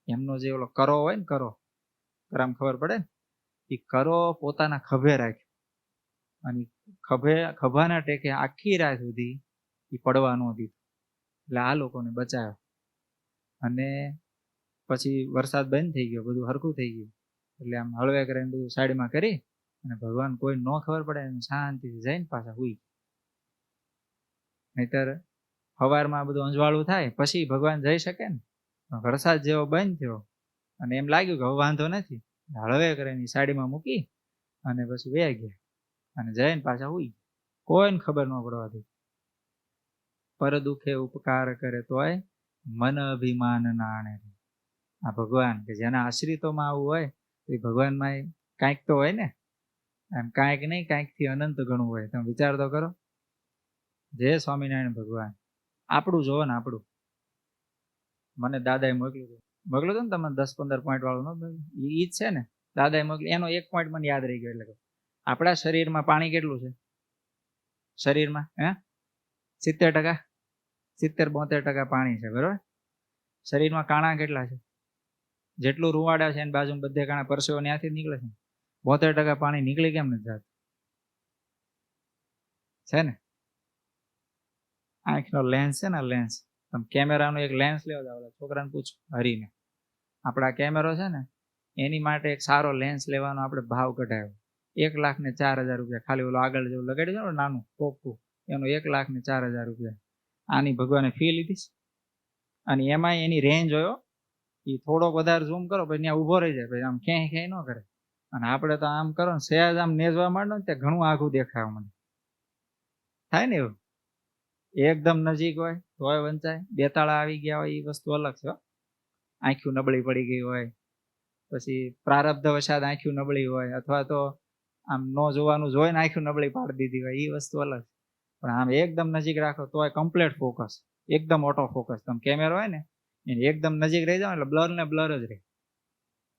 એમનો જે ઓલો કરો હોય ને, કરામ ખબર પડે ને, એ કરો પોતાના ખભે રાખ્યો, અને ખભાના ટેકે આખી રાત સુધી એ પડવા ન દીધું. એટલે આ લોકોને બચાવ્યો. અને પછી વરસાદ બંધ થઈ ગયો, બધું હરખું થઈ ગયું. એટલે આમ હળવે કરીને બધું સાઈડમાં કરી, અને ભગવાન કોઈ ન ખબર પડે શાંતિથી જઈને પાછા હુઈ. નહીતર સવારમાં બધું અંજવાળું થાય પછી ભગવાન જઈ શકે ને. વરસાદ જેવો બંધ થયો અને એમ લાગ્યું કે હવે વાંધો નથી, હળવે કરીને સાડીમાં મૂકી અને પછી વે ગયા, અને જઈને પાછા હુઈ. કોઈને ખબર ન પડવા દે. પર દુખે ઉપકાર કરે તોય મન અભિમાન ના આણે. આ ભગવાન કે જેના આશ્રિતોમાં આવું હોય તો એ ભગવાનમાં કાંઈક તો હોય ને. એમ કાંઈક નહીં, કાંઈક થી અનંત ઘણું હોય. તમે વિચાર તો કરો. જય સ્વામિનારાયણ ભગવાન. આપણું જોવો ને, આપણું. મને દાદાએ મોકલ્યું હતું ને તમે 10-15 પોઈન્ટ વાળું, ઈ જ છે ને દાદાએ મોકલ્યું. એનો એક પોઈન્ટ મને યાદ રહી ગયો. એટલે આપણા શરીરમાં પાણી કેટલું છે? શરીરમાં 70%, 70-72% પાણી છે, બરોબર? શરીરમાં કાણા કેટલા છે? જેટલું રૂવાડા છે એની બાજુમાં બધે કાણા પરસેવો ત્યાંથી જ નીકળે છે. 72% પાણી નીકળી કેમ નથી જતું? છે ને આંખનો લેન્સ છે ને, લેન્સ. તમે કેમેરાનો એક લેન્સ લેવા જાવ, છોકરાને પૂછો હરીને, આપણા કેમેરો છે ને એની માટે એક સારો લેન્સ લેવાનો આપણે ભાવ કઢાવ્યો. 1,04,000 રૂપિયા. ખાલી ઓલો આગળ જેવું લગાડી દો નાનું ટોપું, એનું 1,04,000 રૂપિયા. આની ભગવાને ફી લીધી. અને એમાં એની રેન્જ હોય, એ થોડોક વધારે ઝૂમ કરો પછી ત્યાં ઊભો રહી જાય, પછી આમ ક્યાંય ન કરે. અને આપણે તો આમ કરો ને, સહેજ આમ નેજવા માંડો ને ત્યાં ઘણું આઘું દેખાય. મને થાય ને એવું. એકદમ નજીક હોય તોય વંચાય, બેતાળા આવી ગયા હોય એ વસ્તુ અલગ છે. આંખ્યું નબળી પડી ગઈ હોય, પછી પ્રારબ્ધ વશાત આંખ્યું નબળી હોય, અથવા તો આમ ન જોવાનું જોઈને આંખ્યું નબળી પાડી દીધી હોય, એ વસ્તુ અલગ. પણ આમ એકદમ નજીક રાખો તોય કમ્પ્લીટ ફોકસ, એકદમ ઓટો ફોકસ. તમે કેમેરો હોય ને એની એકદમ નજીક રહી જાવ એટલે બ્લર ને બ્લર જ રહે.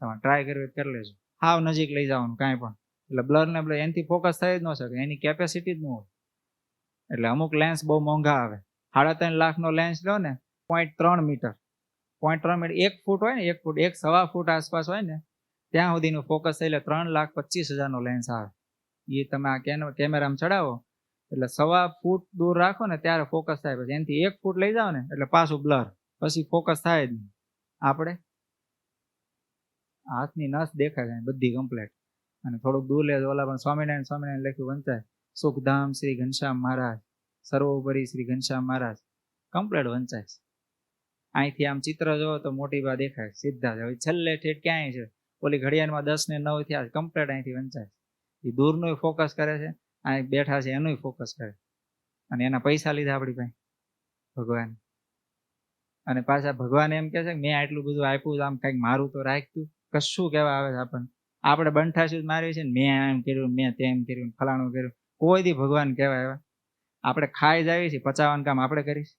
તમે ટ્રાય કરવી કરી લેજો. હાવ નજીક લઈ જવાનું કાંઈ પણ, એટલે બ્લર ને બ્લર એનાથી ફોકસ થઈ જ ન શકે, એની કેપેસિટી જ ન હોય. એટલે અમુક લેન્સ બહુ મોંઘા આવે. 3.5 લાખનો લેન્સ લો ને, 0.3 મીટર, 0.3 મીટર, 1 ફૂટ હોય ને, 1 ફૂટ, 1.25 ફૂટ આસપાસ હોય ને ત્યાં સુધીનું ફોકસ થાય. એટલે 3,25,000નો લેન્સ આવે. એ તમે આ કેમેરામાં ચડાવો એટલે 1.25 ફૂટ દૂર રાખો ને ત્યારે ફોકસ થાય. પછી એનાથી 1 ફૂટ લઈ જાઓ ને એટલે પાછું બ્લર, પછી ફોકસ થાય જ નહીં. આપણે હાથની નસ દેખાય બધી કમ્પ્લેટ. અને થોડુંક દૂર લે ઓલા પણ સ્વામિનારાયણ લખ્યું વંચાય. સુખધામ શ્રી ઘનશ્યામ મહારાજ, સર્વોપરી શ્રી ઘનશ્યામ મહારાજ, કમ્પ્લેટ વંચાય. અહીંથી આમ ચિત્ર જોવો તો મોટી બા દેખાય સીધા જ. હવે છેલ્લે ઠેઠ ક્યાંય છે, ઓલી ઘડિયાળમાં 10 ને 9 થયા, કમ્પ્લેટ અહીંથી વંચાય. એ દૂરનું ફોકસ કરે છે, આ બેઠા છે એનું ફોકસ કરે, અને એના પૈસા લીધા આપણી પાસે ભગવાન. અને પાછા ભગવાન એમ કહે છે કે મેં આટલું બધું આપ્યું, આમ કંઈક મારું તો રાખ્યું. કશું કહેવા આવે છે આપણને? આપણે બંઠાશું મારીએ છીએ ને, મેં એમ કર્યું, મેં તેમ કર્યું, ફલાણું કર્યું. કોઈ દી ભગવાન કહેવાય એવા? આપણે ખાઈ જ આવીએ છીએ, પચાવવાનું કામ આપણે કરીશ?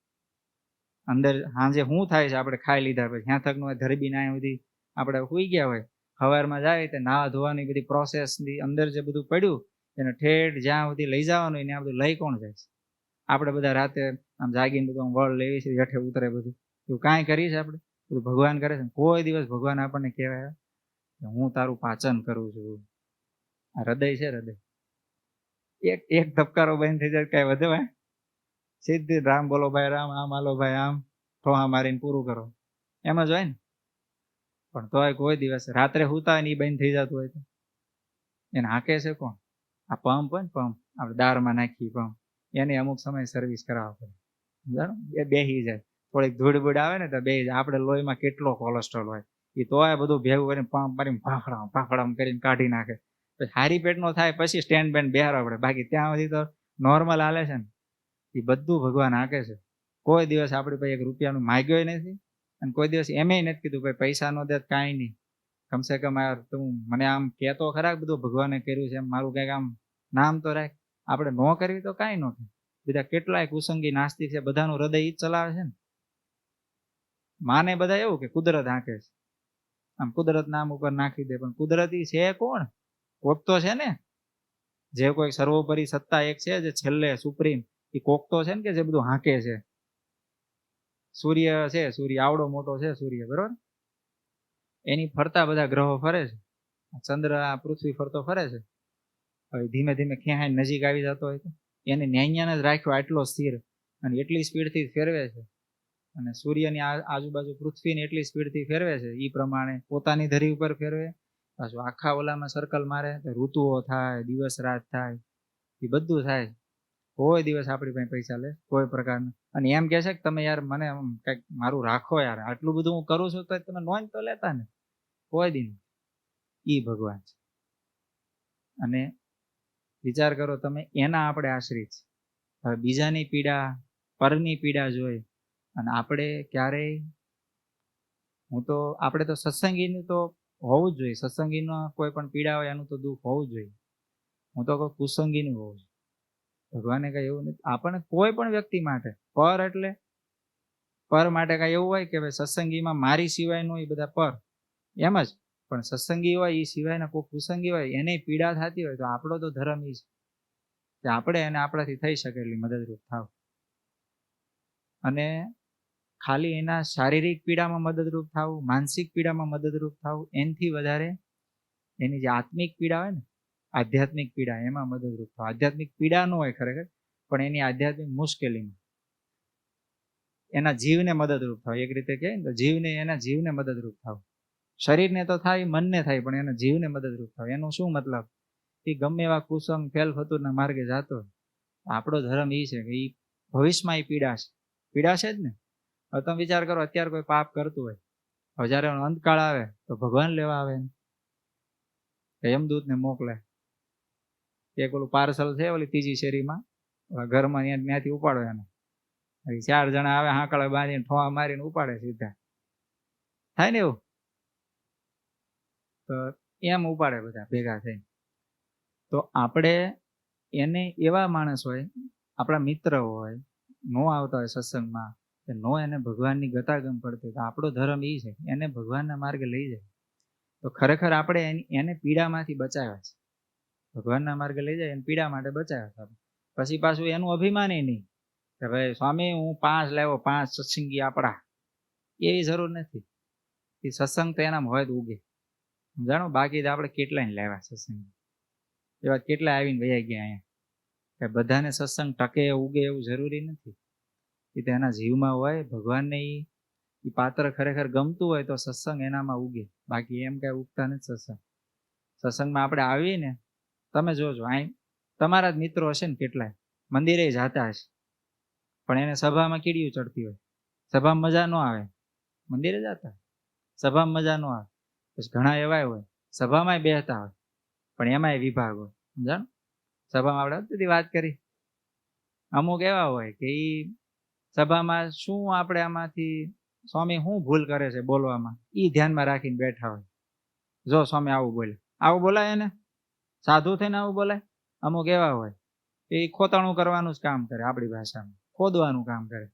અંદર સાંજે શું થાય છે આપણે ખાઈ લીધા પછી ત્યાં તકનું હોય ધરબી ના સુધી આપણે સુઈ ગયા હોય, સવારમાં જાય તો નાવા ધોવાની બધી પ્રોસેસની અંદર જે બધું પડ્યું એને ઠેઠ જ્યાં સુધી લઈ જવાનું હોય ને આ બધું લઈ કોણ જાય છે? આપણે બધા રાતે આમ જાગીને બધું આમ વળ લેવી છે, હેઠે ઉતરે બધું એવું કાંઈ કરીએ છીએ આપણે? બધું ભગવાન કરે છે. કોઈ દિવસ ભગવાન આપણને કહેવાય કે હું તારું પાચન કરું છું? આ હૃદય છે, હૃદય. એક ધબકારો બંધ થઈ જાય કઈ વધે ભાઈ? સીધી રામ બોલો ભાઈ રામ, આમ હાલો ભાઈ આમ, ઠોહા મારીને પૂરું કરો, એમ જ હોય ને. પણ તોય કોઈ દિવસ રાત્રે હુતા હોય ને એ બંધ થઈ જતું હોય તો એને હાકે છે કોણ? આ પંપ હોય ને, પંપ આપણે દાળમાં નાખી પંપ, એની અમુક સમય સર્વિસ કરાવવા પડે, સમજાણું? એ બેસી જાય, થોડીક ધૂળ બૂળ આવે ને તો બેસી જાય. આપણે લોહીમાં કેટલો કોલેસ્ટ્રોલ હોય, એ તોય બધું ભેગું કરીને પંપ મારીને ભાખડામ કરીને કાઢી નાખે. પછી હારી પેટનો થાય પછી સ્ટેન્ડ બેન્ડ બેહારવા પડે, બાકી ત્યાં સુધી તો નોર્મલ હાલે છે ને. એ બધું ભગવાન હાકે છે. કોઈ દિવસ આપણી પાસે એક રૂપિયાનું માગ્યો નથી, અને કોઈ દિવસ એમેય નથી કીધું ભાઈ પૈસા નો દે કાંઈ નહીં, કમસે કમ યાર તું મને આમ કહેતો ખરા બધું ભગવાને કર્યું છે એમ, મારું કંઈક આમ નામ તો રાખ. આપણે ન કરવી તો કાંઈ ન થાય. બીજા કેટલાય કુસંગી નાસ્તિક છે, બધાનું હૃદય ઈ જ ચલાવે છે ને. માને બધા એવું કે કુદરત હાંકે છે, આમ કુદરત નામ ઉપર નાખી દે, પણ કુદરતી છે કોણ? કોક તો છે ને, જે કોઈ સર્વોપરી સત્તા એક છે જે છેલ્લે સુપ્રીમ, એ કોક તો છે ને કે જે બધું હાંકે છે. સૂર્ય છે, સૂર્ય આવડો મોટો છે સૂર્ય, બરોબર? એની ફરતા બધા ગ્રહો ફરે છે. ચંદ્ર આ પૃથ્વી ફરતો ફરે છે. હવે ધીમે ધીમે ક્યાંય નજીક આવી જતો હોય તો એને ન્યાયને જ રાખ્યો આટલો સ્થિર, અને એટલી સ્પીડથી ફેરવે છે. અને સૂર્યની આજુબાજુ પૃથ્વીની એટલી સ્પીડથી ફેરવે છે, એ પ્રમાણે પોતાની ધરી ઉપર ફેરવે, પાછું આખા ઓલામાં સર્કલ મારે તો ઋતુઓ થાય, દિવસ રાત થાય, એ બધું થાય. કોઈ દિવસ આપણી પાસે પૈસા લે કોઈ પ્રકારના, અને એમ કે છે કે તમે યાર મને કંઈક મારું રાખો યાર, આટલું બધું હું કરું છું તો તમે નોંધ તો લેતા ને કોઈ દિન. ઈ ભગવાન છે. અને વિચાર કરો તમે, એના આપણે આશ્રિત છે. હવે બીજાની પીડા, પરની પીડા જોઈ અને આપણે ક્યારેય, આપણે તો સત્સંગીનું તો હોવું જ જોઈએ. સત્સંગીનો કોઈ પણ પીડા હોય એનું તો દુઃખ હોવું જ જોઈએ. હું તો કહું કુસંગીનું હોવું જોઈએ. ભગવાને કઈ એવું નથી આપણને કોઈ પણ વ્યક્તિ માટે. પર માટે કઈ એવું હોય કે ભાઈ સત્સંગીમાં મારી સિવાયનું એ બધા પર, એમ જ. પણ સત્સંગી હોય એ સિવાયના કોઈ કુસંગી હોય એને પીડા થતી હોય તો આપણો તો ધર્મ એ છે કે આપણે એને આપણાથી થઈ શકે એટલી મદદરૂપ થાવ. અને ખાલી એના શારીરિક પીડામાં મદદરૂપ થવું, માનસિક પીડામાં મદદરૂપ થવું, એનાથી વધારે એની જે આત્મિક પીડા હોય ને, આધ્યાત્મિક પીડા, એમાં મદદરૂપ થવું. આધ્યાત્મિક પીડા ન હોય ખરેખર, પણ એની આધ્યાત્મિક મુશ્કેલીમાં એના જીવને મદદરૂપ થાવ. એક રીતે કહે ને તો એના જીવને મદદરૂપ થાવ. શરીરને તો થાય, મનને થાય, પણ એના જીવને મદદરૂપ થાવ. એનો શું મતલબ? એ ગમે એવા કુસંગ ફેલ ફતુરના માર્ગે જતો હોય, આપણો ધર્મ એ છે કે એ ભવિષ્યમાં એ પીડા છે જ ને. હવે તમે વિચાર કરો, અત્યારે કોઈ પાપ કરતું હોય, હવે જયારે અંતકાળ આવે તો ભગવાન લેવા આવે યમદૂતને મોકલે એક ઓલું પાર્સલ છે ઓલી ત્રીજી શેરીમાં ઘરમાં, ત્યાંથી ઉપાડો એને. 4 જણા આવે, હાંકળે બાંધીને ઠોવા મારીને ઉપાડે સીધા. થાય ને એવું? તો એમ ઉપાડે બધા ભેગા થઈને. તો આપણે એને એવા માણસ હોય, આપણા મિત્ર હોય, નો આવતા હોય સત્સંગમાં, નો એને ભગવાનની ગતાગમ પડતી, તો આપણો ધર્મ એ છે એને ભગવાનના માર્ગે લઈ જાય. તો ખરેખર આપણે એને પીડામાંથી બચાવ્યા છે. ભગવાનના માર્ગે લઈ જાય એને પીડા માટે બચાવ્યા છે. પછી પાછું એનું અભિમાન નહીં કે ભાઈ સ્વામી હું 5 લાવ્યો, 5 સત્સંગી આપણા, એવી જરૂર નથી. એ સત્સંગ તો એનામાં હોય તો ઉગે, સમજાણો? બાકી તો આપણે કેટલાય લાવ્યા સત્સંગ, એવા કેટલા આવીને વયા ગયા અહીંયા. કે બધાને સત્સંગ ટકે ઉગે એવું જરૂરી નથી. એ તો એના જીવમાં હોય, ભગવાનને એ પાત્ર ખરેખર ગમતું હોય તો સત્સંગ એનામાં ઉગે, બાકી એમ કઈ ઉગતા નથી સત્સંગ. સત્સંગમાં આપણે આવીએ ને, તમે જોજો, અહીં તમારા જ મિત્રો હશે ને કેટલાય, મંદિરે જાતા હશે, પણ એને સભામાં કીડીયું ચડતી હોય, સભામાં મજા ન આવે, મંદિરે જતા, સભામાં મજા ન આવે. પછી ઘણા એવા હોય સભામાંય બેહતા હોય પણ એમાંય વિભાગ હોય, સમજાણ? સભામાં આપણે બધી વાત કરી. અમુક એવા હોય કે ઈ સભામાં શું આપણે આમાંથી સ્વામી શું ભૂલ કરે છે બોલવામાં, ઈ ધ્યાનમાં રાખીને બેઠા હોય. જો સ્વામી આવું બોલે, આવું બોલાય ને? સાધુ થઈને આવું બોલાય? અમુક એવા હોય એ ખોતાણું કરવાનું જ કામ કરે, આપણી ભાષામાં ખોદવાનું કામ કરે.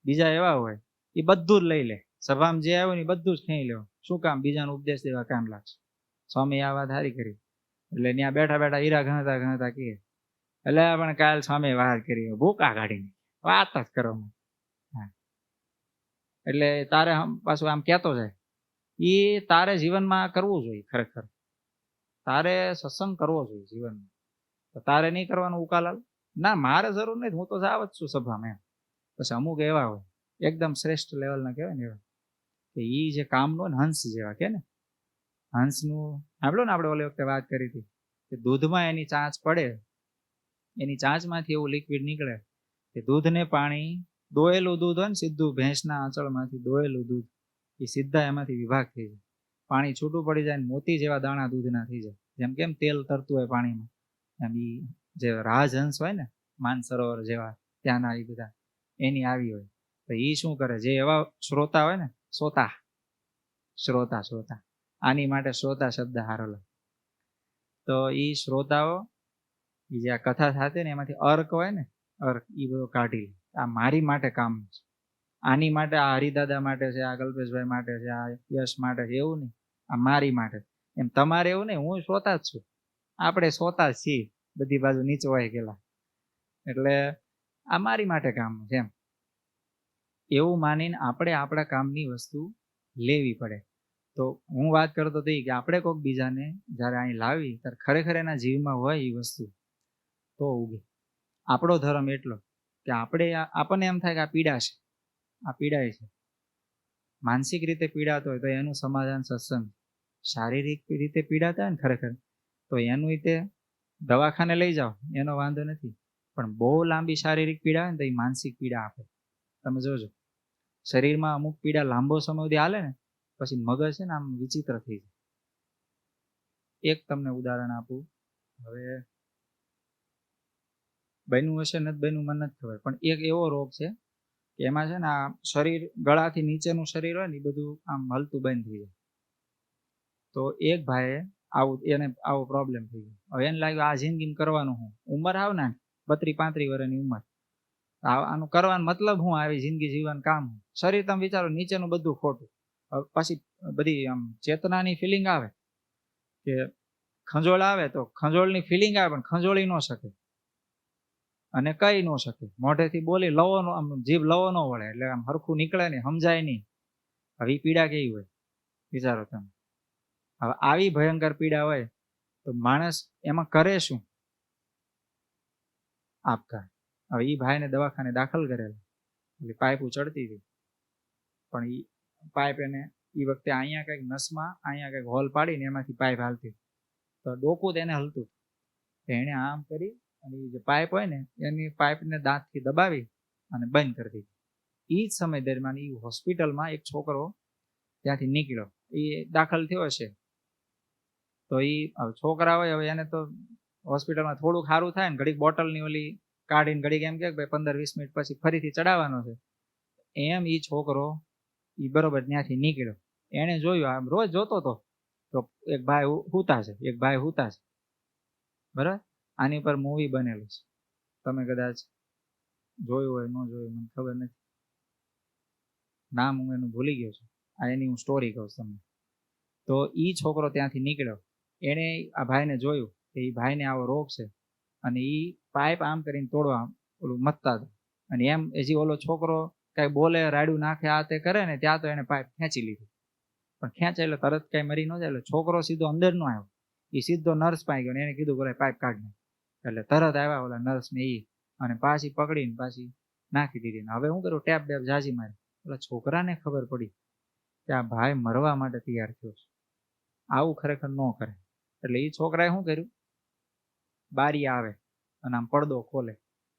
બીજા એવા હોય એ બધું જ લઈ લે, સભામાં જે આવ્યું ને એ બધું જ ખેંચી લેવું. શું કામ? બીજાનો ઉપદેશ દેવા કામ લાગશે. સ્વામી આ વાત સારી કરી. એટલે ત્યાં બેઠા બેઠા હીરા ગણતા ગણતા કહે, એટલે પણ કાલ સ્વામી વાત કરી, ભૂકા કાઢીને વાત જ કરો. હા, એટલે તારે પાછું આમ કહેતો જાય, એ તારે જીવનમાં કરવું જોઈએ. ખરેખર તારે સત્સંગ કરવો જોઈએ જીવનમાં. તારે નહીં કરવાનું ઉકાલાલ ના, મારે જરૂર નહીં, હું તો જાવ જ છું સભામાં એમ. પછી અમુક એવા હોય એકદમ શ્રેષ્ઠ લેવલના કહેવાય ને એવા, કે એ જે કામનો ને હંસ જેવા કે ને, હંસનું સાંભળો ને, આપણે ઓલી વખતે વાત કરી હતી કે દૂધમાં એની ચાંચ પડે, એની ચાંચમાંથી એવું લિક્વિડ નીકળે કે દૂધને પાણી, દોયેલું દૂધ હોય ને સીધું ભેંસના આંચળમાંથી દોયેલું દૂધ, એ સીધા એમાંથી વિભાગ થઈ જાય, પાણી છૂટું પડી જાય ને મોતી જેવા દાણા દૂધના થઈ જાય. જેમ કેમ તેલ તરતું હોય પાણીમાં, એમ એ જે રાજહંસ હોય ને માનસરોવર જેવા ત્યાંના એ બધા, એની આવી હોય. તો એ શું કરે, જે એવા શ્રોતા હોય ને, શ્રોતા આની માટે શ્રોતા શબ્દ હારો લે. તો એ શ્રોતાઓ એ જે આ કથા થતી ને એમાંથી અર્ક હોય ને, અર્ક એ બધો કાઢી લે. આ મારી માટે કામ છે, આની માટે, આ હરિદાદા માટે છે, આ કલ્પેશભાઈ માટે છે, આ યશ માટે છે, એવું નહીં, આ મારી માટે. એમ તમારે એવું નહીં, હું શ્રોતા જ છું, આપણે શ્રોતા જ છીએ, બધી બાજુ નીચવાઈ ગયેલા. એટલે આ મારી માટે કામ છે એમ, એવું માનીને આપણે આપણા કામની વસ્તુ લેવી પડે. તો હું વાત કરતો હતી કે આપણે કોઈક બીજાને જ્યારે અહીં લાવી ત્યારે ખરેખર એના જીવમાં હોય એ વસ્તુ તો ઉગે. આપણો ધર્મ એટલો કે આપણને એમ થાય કે આ પીડા છે, આ પીડાય છે, માનસિક રીતે પીડાતો હોય તો એનું સમાધાન સત્સંગ. શારીરિક રીતે પીડાતા હોય ને ખરેખર તો એનું રીતે દવાખાને લઈ જાઓ, એનો વાંધો નથી. પણ બહુ લાંબી શારીરિક પીડા હોય ને તો એ માનસિક પીડા આપે. તમે જોજો, શરીરમાં અમુક પીડા લાંબો સમય સુધી હાલે ને પછી મગજ છે ને આમ વિચિત્ર થઈ જાય. એક તમને ઉદાહરણ આપું, હવે બન્યું હશે નથી બન્યું મને નથી ખબર, પણ એક એવો રોગ છે કે એમાં છે ને આ શરીર, ગળાથી નીચેનું શરીર હોય ને એ બધું આમ હલતું બંધ થઈ જાય. તો એક ભાઈએ એને આવો પ્રોબ્લેમ થઈ ગયો. હવે એને લાગ્યું આ જિંદગીમાં કરવાનું હું, ઉંમર આવ ને 32-35 વર્ષની ઉંમર, આનું કરવાનો મતલબ હું, આવી જિંદગી જીવવાનું કામ. શરીર તમે વિચારો નીચેનું બધું ખોટું. પછી બધી આમ ચેતનાની ફિલિંગ આવે કે ખંજોળ આવે તો ખંજોળની ફિલિંગ આવે, પણ ખંજોળી ન શકે અને કઈ ન શકે, મોઢેથી બોલી લવો નો, આમ જીભ લવો ન વળે, એટલે આમ હરખું નીકળે નહીં, સમજાય નહીં. હવે પીડા કેવી હોય વિચારો તમે. હવે આવી ભયંકર પીડા હોય તો માણસ એમાં કરે શું? આપઘાત. હવે એ ભાઈને દવાખાને દાખલ કરેલા, એટલે પાઇપ ચડતી હતી, પણ એ પાઇપ એને એ વખતે અહીંયા કંઈક નસમાં અહીંયા કંઈક હોલ પાડીને એમાંથી પાઇપ હાલતી, તો ડોકું તેને હલતું. એણે આમ કરી અને જે પાઇપ હોય ને એની પાઇપને દાંતથી દબાવી અને બંધ કરી દીધી. એ જ સમય દરમિયાન એ હોસ્પિટલમાં એક છોકરો ત્યાંથી નીકળ્યો, એ દાખલ થયો હશે. તો એ છોકરા હોય, હવે એને તો હોસ્પિટલમાં થોડુંક સારું થાય ને ઘડીક બોટલની ઓલી કાઢીને ઘડીક એમ કે ભાઈ 15-20 મિનિટ પછી ફરીથી ચડાવવાનો છે, એમ એ છોકરો એ બરોબર ત્યાંથી નીકળ્યો. એને જોયું, આમ રોજ જોતો હતો તો એક ભાઈ હુતા છે, બરાબર. આની પર મૂવી બનેલું છે, તમે કદાચ જોયું હોય, ન જોયું મને ખબર નથી, નામ હું એનું ભૂલી ગયો છું. આ એની હું સ્ટોરી કહું તમને. તો એ છોકરો ત્યાંથી નીકળ્યો, એણે આ ભાઈને જોયું કે એ ભાઈને આવો રોગ છે, અને એ પાઇપ આમ કરીને તોડવા ઓલું મથતા હતા, અને એમ હજી ઓલો છોકરો કઈ બોલે, રાડું નાખે, આ તે કરે ને ત્યાં તો એને પાઇપ ખેંચી લીધી. પણ ખેંચાય એટલે તરત કઈ મરી ન જાય, એટલે છોકરો સીધો અંદર નો આવ્યો, એ સીધો નર્સ પાસે ગયો, એને કીધું બોલે પાઇપ કાઢ નાખ. એટલે તરત આવ્યા ઓલા નર્સ ને એ, અને પાછી પકડીને પાછી નાખી દીધી. હવે શું કરું, ટેપ બેપ જાજી મારી. ઓલા છોકરાને ખબર પડી કે આ ભાઈ મરવા માટે તૈયાર થયો છે, આવું ખરેખર ન કરે. એટલે એ છોકરાએ શું કર્યું, બારી આવે અને આમ પડદો ખોલે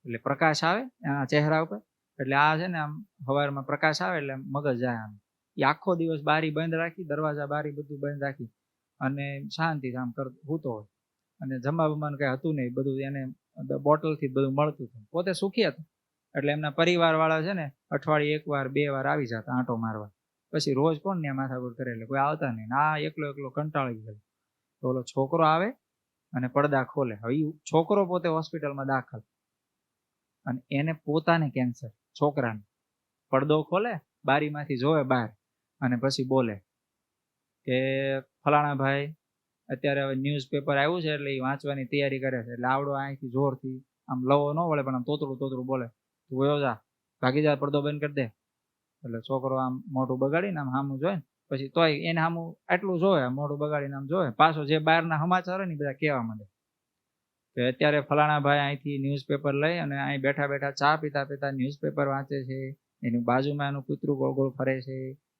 એટલે પ્રકાશ આવે એના ચહેરા ઉપર, એટલે આ છે ને આમ સવારમાં પ્રકાશ આવે એટલે મગજ જાય આમ. એ આખો દિવસ બારી બંધ રાખી, દરવાજા બારી બધું બંધ રાખી અને શાંતિથી આમ હૂતો હોય. અને જમવા બમવાનું કઈ હતું નહીં, બધું એને બોટલથી બધું મળતું હતું, પોતે સુખી હતા. એટલે એમના પરિવાર વાળા છે ને અઠવાડિયે 1 વાર 2 વાર આવી જતા આંટો મારવા. પછી રોજ કોણ ત્યાં માથાકૂટ કરે, એટલે કોઈ આવતા નહીં. આ એકલો કંટાળી ગયો. તો ઓલો છોકરો આવે અને પડદા ખોલે. હવે છોકરો પોતે હોસ્પિટલમાં દાખલ અને એને પોતાને કેન્સર, છોકરાને. પડદો ખોલે, બારીમાંથી જોવે બહાર અને પછી બોલે કે ફલાણા ભાઈ અત્યારે હવે ન્યૂઝપેપર આવ્યું છે એટલે એ વાંચવાની તૈયારી કરે છે. એટલે આવડો અહીંથી જોરથી આમ લવો ન વળે પણ આમ તોતરું બોલે, તું વયો જા, ભાગી જા, પડદો બંધ કરી દે. એટલે છોકરો આમ મોઢું બગાડીને આમ સામું જોઈ ને પછી તોય એને સામું આટલું જોવે, મોઢું બગાડીને આમ જોવે. પાછો જે બહારના સમાચાર હોય ને બધા કહેવા માંડે કે અત્યારે ફલાણા ભાઈ અહીંથી ન્યૂઝપેપર લઈ અને અહીં બેઠા ચા પીતા ન્યૂઝપેપર વાંચે છે, એની બાજુમાં એનું કૂતરું ગોળ ફરે છે.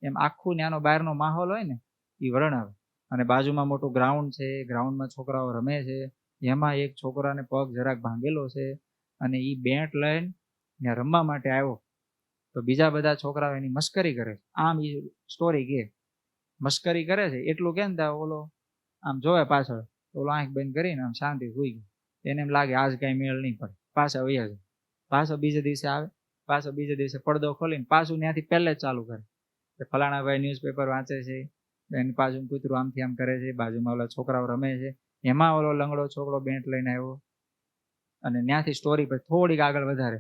એમ આખું ત્યાંનો બહારનો માહોલ હોય ને એ વર્ણવે. અને બાજુમાં મોટું ગ્રાઉન્ડ છે, ગ્રાઉન્ડમાં છોકરાઓ રમે છે. એમાં એક છોકરાને પગ જરાક ભાંગેલો છે અને એ બેટ લઈને ત્યાં રમવા માટે આવ્યો. તો બીજા બધા છોકરાઓ એની મસ્કરી કરે છે. આમ એ સ્ટોરી કે મસ્કરી કરે છે એટલું કે ને ઓલો આમ જોવે પાછળ, ઓલો આંખ બંધ કરીને આમ શાંતિ સુઈ ગયો. એને એમ લાગે આજ કઈ મેળ નહીં પડે, પાછા વૈયા જાય. પાછો બીજે દિવસે આવે, પાછો બીજે દિવસે પડદો ખોલીને પાછું ત્યાંથી પહેલે જ ચાલુ કરે કે ફલાણા ભાઈ ન્યૂઝપેપર વાંચે છે, એની બાજુ કૂતરું આમથી આમ કરે છે, બાજુમાં ઓલા છોકરાઓ રમે છે. એમાં ઓલો લંગડો છોકરો બેટ લઈને આવ્યો અને ત્યાંથી સ્ટોરી પછી થોડીક આગળ વધારે.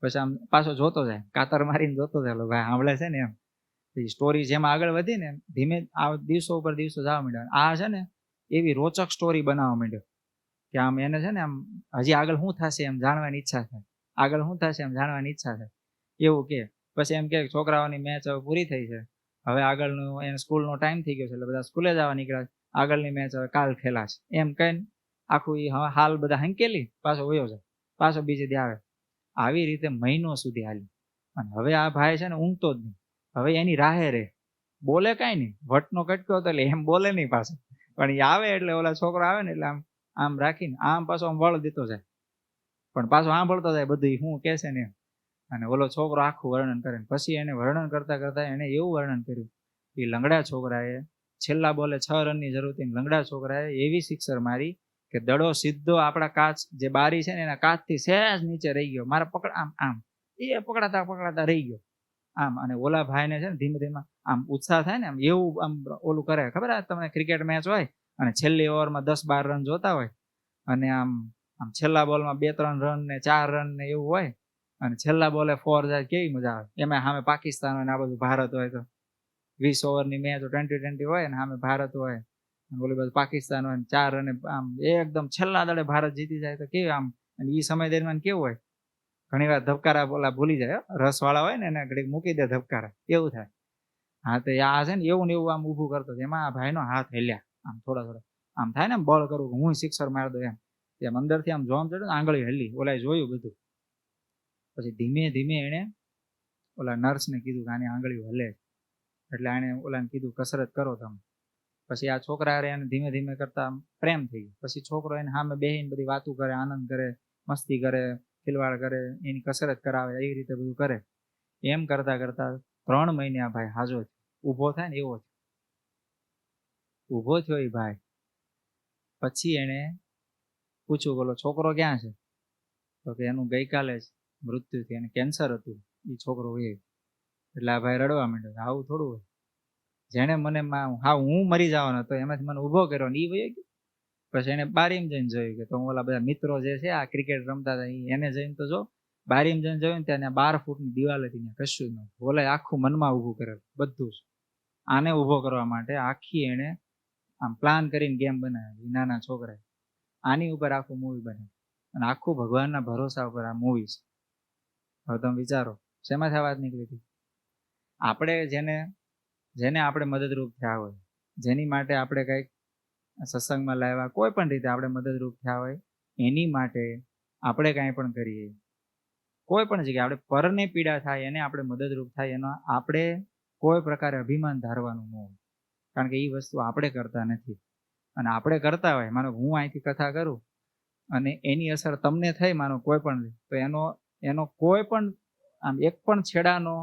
પછી આમ પાછો જોતો જાય, કાતર મારીને જોતો જાય, ભાઈ સાંભળે છે ને એમ. સ્ટોરી જેમ આગળ વધી ને ધીમે આ દિવસો ઉપર દિવસો જવા માંડ્યા. આ છે ને એવી રોચક સ્ટોરી બનાવવા માંડ્યો કે આમ એને છે ને આમ હજી આગળ શું થશે એમ જાણવાની ઈચ્છા થાય, આગળ શું થશે એમ જાણવાની ઈચ્છા થાય એવું કે. પછી એમ કે છોકરાઓની મેચ હવે પૂરી થઈ છે, હવે આગળનું એને સ્કૂલનો ટાઈમ થઈ ગયો છે એટલે બધા સ્કૂલે જવા નીકળ્યા, આગળની મેચ હવે કાલ ખેલાશે એમ કહીને આખું હાલ બધા હંકેલી પાછો વયો જાય, પાછો બીજે દી આવે. આવી રીતે મહિનો સુધી હાલી. અને હવે આ ભાઈ છે ને ઊંઘતો જ નહીં. હવે એની રાહે રે, બોલે કાંઈ નહીં, વટનો કટક્યો હતો એટલે એમ બોલે નહીં પાછો, પણ એ આવે એટલે ઓલા છોકરો આવે ને એટલે આમ રાખીને આમ પાછો આમ વળ દેતો જાય, પણ પાછો સાંભળતો જાય બધું શું કે છે ને. અને ઓલો છોકરો આખું વર્ણન કરે. પછી એને વર્ણન કરતા એને એવું વર્ણન કર્યું કે લંગડા છોકરાએ છેલ્લા બોલે 6 રનની જરૂર હતી, લંગડા છોકરાએ એવી સિક્સર મારી કે દડો સીધો આપણા કાચ જે બારી છે ને એના કાચથી સહેજ નીચે રહી ગયો. મારા પકડ આમ એ પકડાતા રહી ગયો આમ. અને ઓલા ભાઈને છે ને ધીમે ધીમે આમ ઉત્સાહ થાય ને આમ એવું આમ ઓલું કરે. ખબર તમને ક્રિકેટ મેચ હોય અને છેલ્લી ઓવરમાં 10-12 રન જોતા હોય અને આમ છેલ્લા બોલમાં 2-3 રન ને 4 રન ને એવું હોય અને છેલ્લા બોલે 4 જાય, કેવી મજા આવે. એમાં સામે પાકિસ્તાન હોય ને આ બધું ભારત હોય, તો 20 ઓવરની મેચ 20-20 હોય ને સામે ભારત હોય, ઓલી બાજુ પાકિસ્તાન હોય, 4 રને આમ એકદમ છેલ્લા દડે ભારત જીતી જાય તો કેવી આમ. અને એ સમય દરમિયાન કેવું હોય, ઘણી વાર ધબકારા બોલા ભૂલી જાય, રસ વાળા હોય ને એને ઘડીક મૂકી દે ધબકારા, એવું થાય. હા તો આ છે ને એવું આમ ઊભું કરતો. એમાં આ ભાઈનો હાથ હેલ્યા આમ થોડા આમ થાય ને બળ કરું કે હું સિક્સર મારી દઉં એમ અંદરથી આમ જોવા ચડ્યું, આંગળી હેલી. ઓલા જોયું બધું. પછી ધીમે ધીમે એને ઓલા નર્સને કીધું કે આની આંગળી હલે, એટલે આને ઓલાને કીધું કસરત કરો તમે. પછી આ છોકરા એને ધીમે ધીમે કરતા પ્રેમ થઈ ગયો. પછી છોકરો એને સામે બેહીને બધી વાતું કરે, આનંદ કરે, મસ્તી કરે, ખિલવાડ કરે, એની કસરત કરાવે, એવી રીતે બધું કરે. એમ કરતા 3 મહિને આ ભાઈ હાજો ઊભો થાય ને એવો ઊભો થયો એ ભાઈ. પછી એને પૂછ્યું બોલો છોકરો ક્યાં છે? તો કે એનું ગઈકાલે જ મૃત્યુ થયું, એને કેન્સર હતું, એ છોકરો એ. એટલે આ ભાઈ રડવા માંડ્યો. આવું થોડું હોય, જેને મને હું મરી જવાનો હતો એમાંથી મને ઊભો કર્યો ને એ વયો ગયો. પછી એને બારીમાં જઈને જોયું કે તો ઓલા બધા મિત્રો જે છે આ ક્રિકેટ રમતા હતા એને જઈને તો જો બારીમાં જઈને જોયું ને ત્યાં 12 ફૂટની દિવાલ હતી, ત્યાં કશું જ નહોતું. ઓલા આખું મનમાં ઊભું કરેલું બધું જ. આને ઊભો કરવા માટે આખી એને આમ પ્લાન કરીને ગેમ બનાવેલી નાના છોકરાએ. આની ઉપર આખું મૂવી બને અને આખું ભગવાનના ભરોસા ઉપર આ મૂવી છે. હવે તમે વિચારો શેમાંથી આ વાત નીકળી હતી. આપણે જેને આપણે મદદરૂપ થયા હોય, જેની માટે આપણે કંઈક સત્સંગમાં લાવ્યા, કોઈ પણ રીતે આપણે મદદરૂપ થયા હોય, એની માટે આપણે કાંઈ પણ કરીએ, કોઈ પણ જગ્યાએ આપણે પરને પીડા થાય એને આપણે મદદરૂપ થાય, એનો આપણે કોઈ પ્રકારે અભિમાન ધારવાનું ન હોય. કારણ કે એ વસ્તુ આપણે કરતા નથી. અને આપણે કરતા હોય, માનો હું અહીંથી કથા કરું અને એની અસર તમને થઈ માનો કોઈ પણ, તો એનો કોઈ પણ આમ એક પણ છેડાનો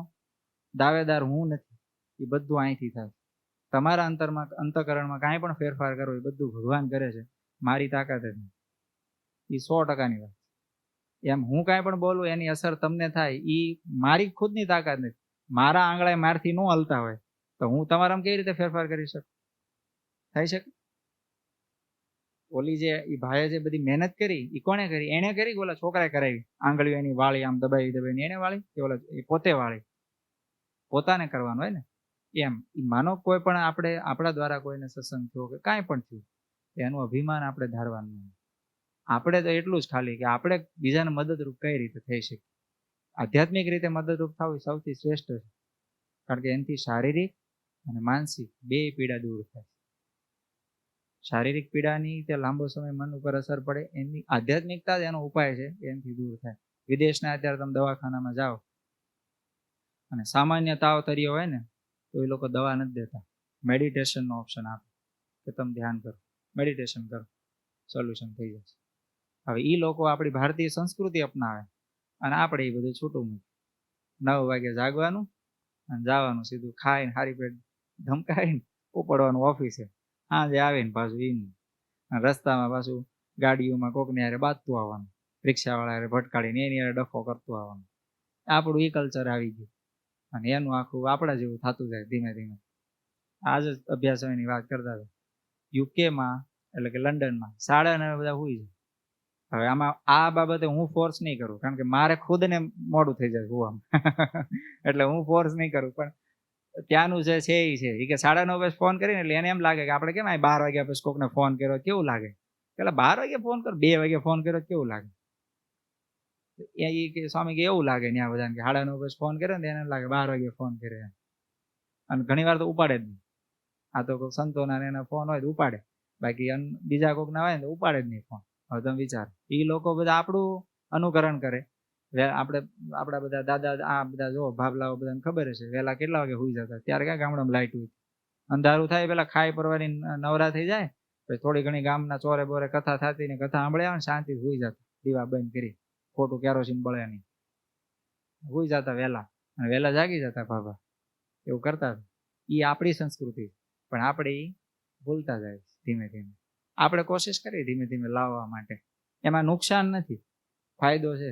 દાવેદાર હું નથી. એ બધું અહીંથી થાય. તમારા અંતકરણમાં કાંઈ પણ ફેરફાર કરો એ બધું ભગવાન કરે છે. મારી તાકાત જ નથી. એ 100%ની વાત. એમ હું કાંઈ પણ બોલું એની અસર તમને થાય એ મારી ખુદની તાકાત નથી. મારા આંગળાએ મારથી ન હલતા હોય તો હું તમારામાં કેવી રીતે ફેરફાર કરી શકું? થઈ શકે? ઓલી જે એ ભાઈએ જે બધી મહેનત કરી એ કોણે કરી? એને કરી કે ઓલા છોકરાએ કરાવી? આંગળીઓ એની વાળી આમ દબાવી એને વાળી કે ઓલા એ પોતે વાળી? પોતાને કરવાનું હોય ને. એમ માનો કોઈ પણ આપણે આપણા દ્વારા કોઈને સત્સંગ થયો કે કાંઈ પણ થયું એનું અભિમાન આપણે ધારવાનું નહીં. આપણે તો એટલું જ ખાલી કે આપણે બીજાને મદદરૂપ કઈ રીતે થઈ શકીએ. આધ્યાત્મિક રીતે મદદરૂપ થવું સૌથી શ્રેષ્ઠ છે. કારણ કે એનાથી શારીરિક અને માનસિક બે પીડા દૂર થાય. શારીરિક પીડાની તે લાંબો સમય મન ઉપર અસર પડે, એની આધ્યાત્મિકતા જ એનો ઉપાય છે, એનાથી દૂર થાય. વિદેશના અત્યારે તમે દવાખાનામાં જાઓ અને સામાન્ય તાવ તર્યો હોય ને તો એ લોકો દવા નથી દેતા, મેડિટેશનનો ઓપ્શન આપે કે તમે ધ્યાન કરો, મેડિટેશન કરો, સોલ્યુશન થઈ જશે. હવે એ લોકો આપણી ભારતીય સંસ્કૃતિ અપનાવે અને આપણે એ બધું છૂટું મૂકીએ. 9 વાગે જાગવાનું અને જવાનું સીધું ખાઈને હારી પેટ ધમકાઈને ઉપડવાનું ઓફિસે. સાંજે આવીને પાછું એનું રસ્તામાં પાછું ગાડીઓમાં કોકને હારે બાંધતું આવવાનું, રિક્ષાવાળા હારે ભટકાડીને એની હારે ડફો કરતું આવવાનું. આપણું એ કલ્ચર આવી ગયું અને એનું આખું આપણા જેવું થતું જાય ધીમે ધીમે. આજ જ અભ્યાસ સમયની વાત કરતા હતા. યુકેમાં એટલે કે લંડનમાં 9:30 બધા સુઈ જાય. હવે આમાં આ બાબતે હું ફોર્સ નહીં કરું, કારણ કે મારે ખુદને મોડું થઈ જાય સુવામાં એટલે હું ફોર્સ નહીં કરું. પણ ત્યાંનું જે છે એ છે કે 9:30 પછી ફોન કરીને એટલે એને એમ લાગે કે આપણે કેમ 12 વાગ્યા પછી કોકને ફોન કર્યો કેવું લાગે, પેલા 12 વાગે ફોન કરો, 2 વાગે ફોન કર્યો કેવું લાગે? એ કે સ્વામી કે એવું લાગે ત્યાં બધાને કે 9:30 પછી ફોન કર્યો ને એને લાગે 12 વાગે ફોન કર્યો. અને ઘણી વાર તો ઉપાડે જ નહીં. આ તો કોઈ સંતોના એના ફોન હોય તો ઉપાડે, બાકી બીજા કોકના હોય ને તો ઉપાડે જ નહીં ફોન. હવે તમે વિચારો, એ લોકો બધા આપણું અનુકરણ કરે. આપણે આપણા બધા દાદા આ બધા જો ભાભલાઓ બધાને ખબર હશે વહેલા કેટલા વાગે સુઈ જતા. ત્યારે ક્યાં ગામડામાં લાઈટ હોય, અંધારું થાય પેલા ખાઈ પરવાની નવરા થઈ જાય, પછી થોડી ઘણી ગામના ચોરે બોરે કથા થતી ને કથા સાંભળે આવે ને શાંતિથી સુઈ જતા, દીવા બંધ કરી, ખોટું કેરોસીન બળે નહીં, સુઈ જતા વહેલા અને વહેલા જાગી જતા ભાભા. એવું કરતા હતા. એ આપણી સંસ્કૃતિ, પણ આપણે એ ભૂલતા જાય ધીમે ધીમે. આપણે કોશિશ કરીએ ધીમે ધીમે લાવવા માટે. એમાં નુકસાન નથી, ફાયદો છે.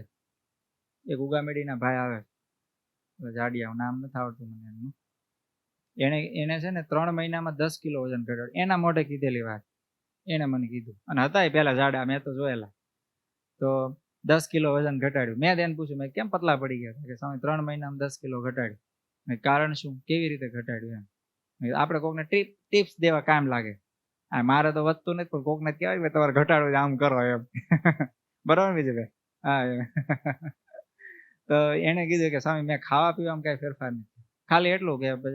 એક ઉગામેડીના ભાઈ આવે, જાડિયા, નામ નથી આવડતું મને એમનું. એને છે ને 3 મહિનામાં 10 કિલો વજન ઘટાડ્યું. એના મોઢે કીધેલી વાત એને મને કીધું. અને હતા એ પેલા જાડા, મેં તો જોયેલા. તો 10 કિલો વજન ઘટાડ્યું. મેં એને પૂછ્યું, મેં કેમ પતલા પડી ગયા? કે સ્વામી 3 મહિનામાં 10 કિલો ઘટાડ્યું. કારણ શું, કેવી રીતે ઘટાડ્યું? એમ આપણે કોકને ટિપ્સ દેવા કામ લાગે. મારે તો વધતું નથી, પણ કોકને કહેવાય કે તમારે ઘટાડવું આમ કરો એમ બરાબર બીજું હા તો એને કીધું કે સ્વામી મેં ખાવા પીવામાં કઈ ફેરફાર નથી, ખાલી એટલું કે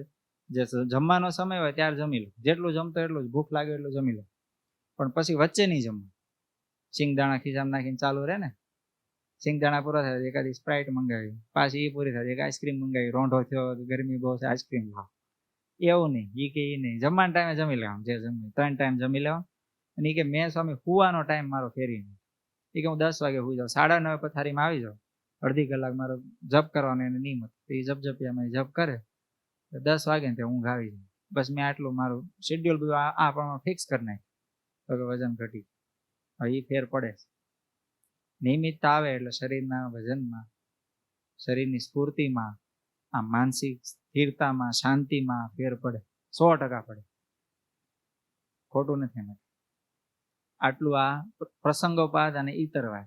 જે જમવાનો સમય હોય ત્યારે જમી લો, જેટલું જમતો એટલું જ, ભૂખ લાગે એટલું જમી લો, પણ પછી વચ્ચે નહીં જમવું. સિંગદાણા ખીચામાં નાખીને ચાલુ રહે ને, સિંગદાણા પૂરા થાય એકાદી સ્પ્રાઇટ મંગાવી, પાછી એ પૂરી થાય એક આઈસ્ક્રીમ મંગાવી, રોંઢો થયો ગરમી બહુ છે આઈસ્ક્રીમ લાવ, એવું નહીં. એ કે એ નહીં, જમવાના ટાઈમે જમી લેવાનું, જે જમી 3 ટાઈમ જમી લેવાનું. અને એ કે મેં સ્વામી સુવાનો ટાઈમ મારો ફેરી નહીં. એ કે હું 10 વાગે સુઈ જાઉં, 9:30 પથારીમાં આવી જાઉં, અડધી કલાક મારો જપ કરવાનો એને નિયમ હતો. એ જપિયામાં જપ કરે 10 વાગે ને ત્યાં ઊંઘ આવી જાય. બસ મેં આટલું મારું શેડ્યુલ બધું આ પ્રમાણે ફિક્સ કરી નાખ્યું તો વજન ઘટી. હવે એ ફેર પડે. નિયમિતતા આવે એટલે શરીરના વજનમાં, શરીરની સ્ફૂર્તિમાં, આ માનસિક સ્થિરતામાં, શાંતિમાં ફેર પડે, 100% પડે, ખોટું નથી એમાં. આટલું આ પ્રસંગોપાત અને ઈતરવાય.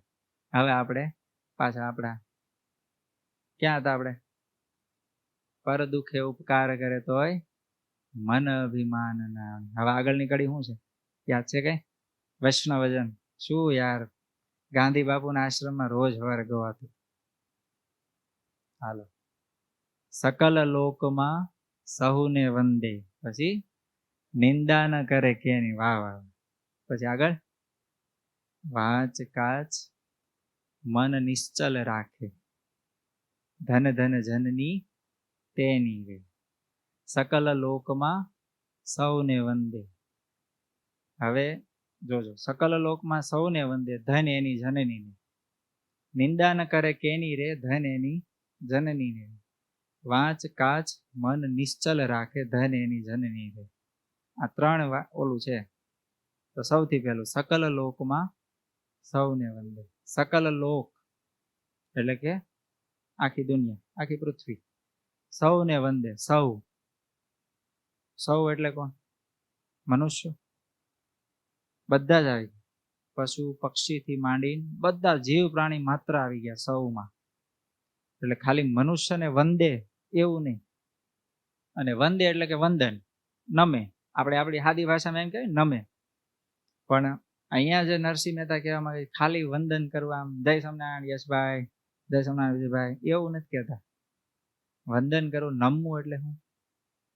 હવે આપણે પાછા આપણા ક્યાં હતા આપણે? પર દુખે ઉપકાર કરે તોય મન અભિમાન ના. હવે આગળની કડી શું છે યાદ છે કઈ? વૈષ્ણવજન. શું યાર, ગાંધી બાપુના આશ્રમમાં રોજ સવારે ગવાતું. હાલો. સકલ લોકમાં સહુને વંદે, પછી નિંદા ન કરે કેની, વાહ વાહ. પછી આગળ વાચ કાચ મન નિશ્ચલ રાખે, ધન ધન જનની તેની રે. સકલ લોકમાં સૌને વંદે. હવે જોજો, સકલ લોકમાં સૌને વંદે, ધન એની જનની, નિંદા ન કરે કેની રે, ધન એની જનની રે. વાંચ કાચ મન નિશ્ચલ રાખે, ધન એની જનની રે. આ 3 ઓલું છે. તો સૌથી પહેલું સકલ લોકમાં સૌને વંદે. સકલ લોક એટલે કે આખી દુનિયા, આખી પૃથ્વી. સૌને વંદે. સૌ સૌ એટલે કોણ? મનુષ્ય. બધા જ આવી ગયા. પશુ પક્ષીથી માંડીને બધા જીવ પ્રાણી માત્ર આવી ગયા સૌમાં. એટલે ખાલી મનુષ્યને વંદે એવું નહીં. અને વંદે એટલે કે વંદન, નમે. આપણે આપણી સાદી ભાષામાં એમ કહીએ નમે. પણ અહીંયા જે નરસિંહ મહેતા કહેવામાં આવે ખાલી વંદન કરવા, જય સ્વામિનારાયણ યશભાઈ, જય સ્વામિનારાયણ વિજયભાઈ એવું નથી કહેતા. વંદન કરવું, નમવું એટલે શું?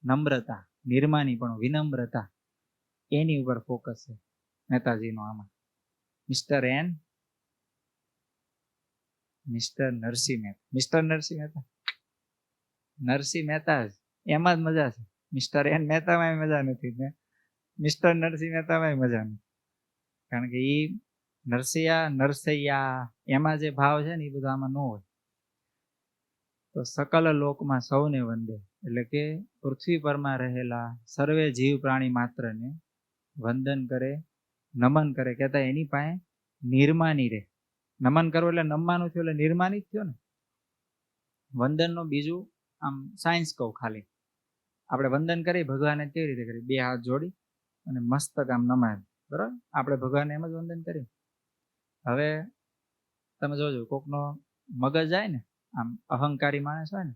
નમ્રતા, નિર્માની પણ વિનમ્રતા, એની ઉપર ફોકસ છે મહેતાજીનો આમાં. Mister N, mister Narsinh Mehta. Mister Narsinh Mehta, Narsinh Mehta જ એમાં જ મજા છે. મિસ્ટર એન મહેતામાં મજા નથી ને મિસ્ટર નરસિંહ મહેતામાં મજા નથી. કારણ કે એ નરસૈયા એમાં જે ભાવ છે ને એ બધું આમાં ન હોય. તો સકલ લોકમાં સૌને વંદે એટલે કે પૃથ્વી પરમાં રહેલા સર્વે જીવ પ્રાણી માત્રને વંદન કરે, નમન કરે. કહેતા એની પાસે નિર્માની રહે. નમન કરવું એટલે નમવાનું થયું એટલે નિર્માની જ થયો ને. વંદનનું બીજું આમ સાયન્સ કહું ખાલી. આપણે વંદન કરીએ ભગવાનને કેવી રીતે કરીએ? બે હાથ જોડી અને મસ્તક આમ નમાય, બરાબર? આપણે ભગવાનને એમ જ વંદન કરીએ. હવે તમે જોજો, કોકનો મગજ જાય ને, આમ અહંકારી માણસ હોય ને,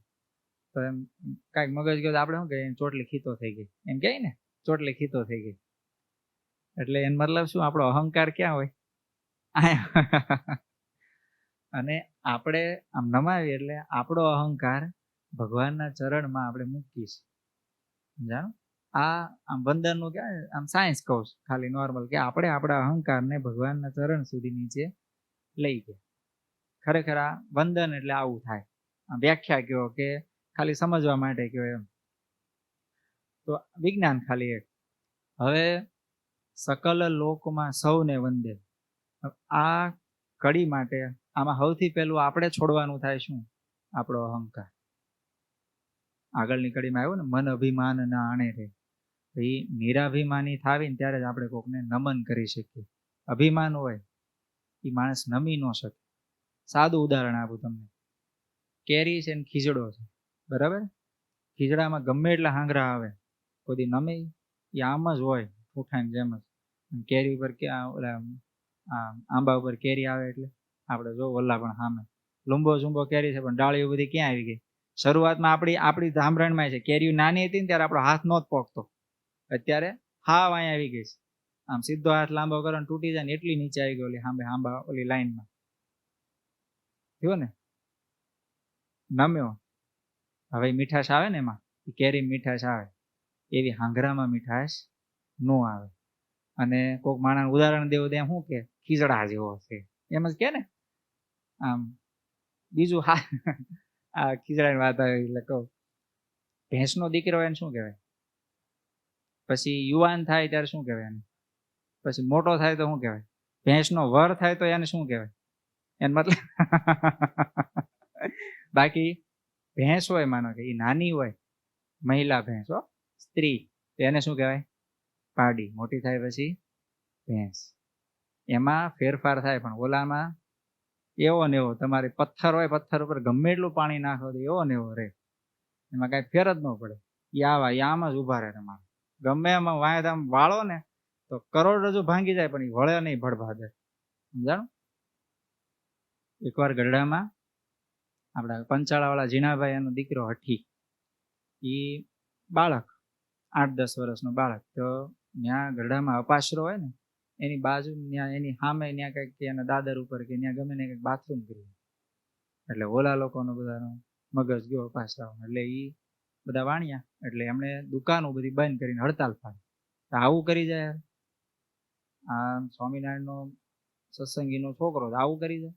તો એમ કાંઈક મગજ ગયો તો આપણે શું કહીએ? ચોટલી ખીતો થઈ ગઈ એમ કહે ને, ચોટલી ખીતો થઈ ગઈ. એટલે એનો મતલબ શું? આપણો અહંકાર ક્યાં હોય? અને આપણે આમ નમાવીએ એટલે આપણો અહંકાર ભગવાનના ચરણમાં આપણે મૂકીએ છીએ. સમજાણું? આ આમ વંદનનું ક્યાં આમ સાયન્સ કહું છું ખાલી નોર્મલ, કે આપણે આપણા અહંકારને ભગવાનના ચરણ સુધી નીચે લઈ ગયા. ખરેખર આ વંદન એટલે આવું થાય. વ્યાખ્યા કયો કે ખાલી સમજવા માટે કયો એમ, તો વિજ્ઞાન ખાલી એક. હવે સકલ લોકમાં સૌને વંદે, આ કડી માટે આમાં સૌથી પહેલું આપણે છોડવાનું થાય શું? આપણો અહંકાર. આગળની કડીમાં આવ્યું ને, મન અભિમાન ના આણે રે. એ નિરાભિમાની થાવી ને ત્યારે જ આપણે કોકને નમન કરી શકીએ. અભિમાન હોય એ માણસ નમી ન શકે. સાદું ઉદાહરણ આપું તમને. કેરી છે ને ખીજડો છે, બરાબર? ખીજડામાં ગમે એટલા હાંગરા આવે, કોઈ નમે એ આમ જ હોય ઠૂઠાની જેમ જ. કેરી ઉપર ઓલા આંબા ઉપર કેરી આવે એટલે આપણે જો ઓલા પણ સામે લંબો ઝુંબો કેરી છે પણ ડાળીઓ બધી ક્યાં આવી ગઈ? શરૂઆતમાં આપણી ધામરણમાં છે, કેરી નાની હતી ને ત્યારે આપણો હાથ નહોતો પોકતો. અત્યારે હાવ અહીંયા આવી ગઈ છે. આમ સીધો હાથ લાંબો કરો ને તૂટી જાય ને એટલી નીચે આવી ગઈ ઓલી આંબા ઓલી લાઈનમાં. થયો ને? નમ્યો. હવે મીઠાશ આવે ને એમાં, કેરી મીઠાશ આવે, એવી હાંગરામાં મીઠાશ ન આવે. અને કોઈક માણસ ઉદાહરણ દેવું ત્યાં શું કે ખીજડા જેવો છે એમ જ કે ને. આમ બીજું આ ખીજડાની વાત આવે એટલે કહું, ભેંસનો દીકરો એને શું કહેવાય? પછી યુવાન થાય ત્યારે શું કહેવાય એને? પછી મોટો થાય તો શું કહેવાય? ભેંસનો વર થાય તો એને શું કહેવાય? એને મતલબ બાકી ભેંસ હોય, માનો કે એ નાની હોય, મહિલા ભેંસ હો, સ્ત્રી, તો એને શું કહેવાય? પાડી. મોટી થાય પછી ભેંસ. એમાં ફેરફાર થાય, પણ ઓલામાં એવો ને એવો. તમારે પથ્થર હોય, પથ્થર ઉપર ગમે એટલું પાણી નાખો તો એવો ને એવો રહે, એમાં કાંઈ ફેર જ ન પડે. આમ જ ઉભા રહે. તમારે ગમે એમાં વાયદામ વાળો ને તો કરોડરજ્જુ ભાંગી જાય પણ એ વળે નહીં ભડભાદે. સમજાણું? એકવાર ગઢડામાં આપણા પંચાળાવાળા જીણાભાઈ એનો દીકરો હઠી, એ બાળક 8-10 વર્ષનો બાળક, તો ત્યાં ગઢડામાં અપાશરો હોય ને એની બાજુ ત્યાં એની સામે ત્યાં કંઈક એના દાદર ઉપર કે ત્યાં ગમે ને કંઈક બાથરૂમ કર્યું. એટલે ઓલા લોકોનો બધાનો મગજ ગયો અપાશરાઓ. એટલે એ બધા વાણ્યા, એટલે એમણે દુકાનો બધી બંધ કરીને હડતાલ પાડી. આવું કરી જાય આ સ્વામિનારાયણનો સત્સંગીનો છોકરો આવું કરી જાય,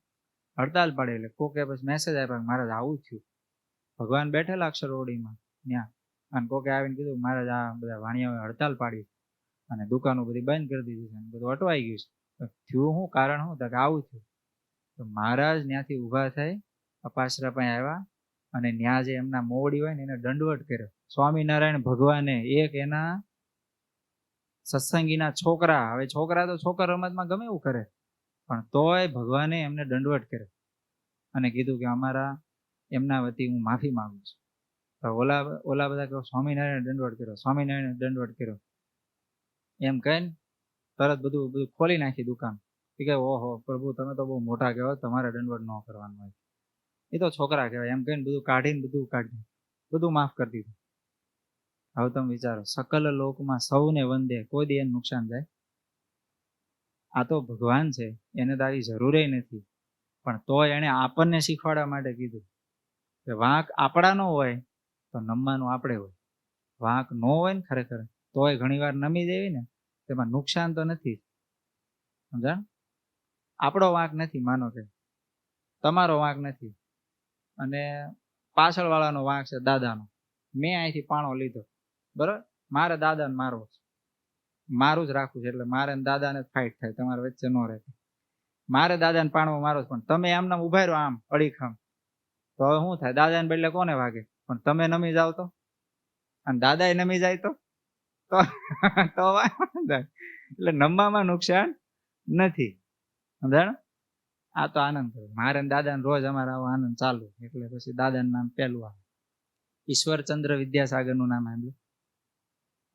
હડતાલ પાડે. એટલે કોકે પછી મેસેજ આપ્યા મહારાજ આવું થયું. ભગવાન બેઠેલા અક્ષરવડીમાં ત્યાં, અને કોકે આવીને કીધું મહારાજ આ બધા વાણિયાઓએ હડતાલ પાડી અને દુકાનો બધી બંધ કરી દીધી છે, બધું અટવાઈ ગયું છે. થયું શું? કારણ શું? તો કે આવું થયું. તો મહારાજ ત્યાંથી ઊભા થઈ અપાસરા પાસે આવ્યા અને ત્યાં જે એમના મોવડી હોય ને એને દંડવટ કર્યો. સ્વામિનારાયણ ભગવાને એક એના સત્સંગીના છોકરા, હવે છોકરા તો છોકરા રમતમાં ગમે એવું કરે, પણ તોય ભગવાને એમને દંડવટ કર્યો અને કીધું કે અમારા એમના વતી હું માફી માંગુ છું. તો ઓલા બધા કહો સ્વામિનારાયણ દંડવટ કર્યો, સ્વામિનારાયણ દંડવટ કર્યો એમ કહીને તરત બધું ખોલી નાખી દુકાન. કે ઓહો પ્રભુ તમે તો બહુ મોટા કહેવાય, તમારે દંડવટ ન કરવાનું હોય, એ તો છોકરા કહેવાય એમ કહીને બધું કાઢી બધું માફ કરી દીધું. હવે તમે વિચારો, સકલ લોકમાં સૌને વંદે, કોઈ દી એને નુકસાન જાય? આ તો ભગવાન છે, એને તો આવી જરૂર નથી, પણ તોય એને આપણને શીખવાડવા માટે કીધું કે વાંક આપણા નો હોય તો નમવાનું આપણે હોય. વાંક ન હોય ને ખરેખર તોય ઘણી વાર નમી દેવી ને તેમાં નુકસાન તો નથી. સમજાણ? આપણો વાંક નથી, માનો કે તમારો વાંક નથી અને પાછળ વાળાનો વાંક છે, દાદાનો. મેં અહીંથી પાણો લીધો, બરોબર, મારે દાદાને મારવો છે, મારું જ રાખવું છે, એટલે મારે દાદાને જ ફાઇટ થાય, તમારા વચ્ચે ન રહે. મારે દાદાને પાણવો મારો જ, પણ તમે એમને ઉભા રહો આમ અડીખમ, તો હવે શું થાય? દાદાને બદલે કોને વાગે? પણ તમે નમી જાવ તો, અને દાદા એ નમી જાય તો એટલે નમવામાં નુકસાન નથી. સમજાણ? આ તો આનંદ કરો. મારે દાદાને રોજ અમારે આવો આનંદ ચાલુ, એટલે પછી દાદાનું નામ પહેલું આવે. ઈશ્વરચંદ્ર વિદ્યાસાગરનું નામ આવ્યું,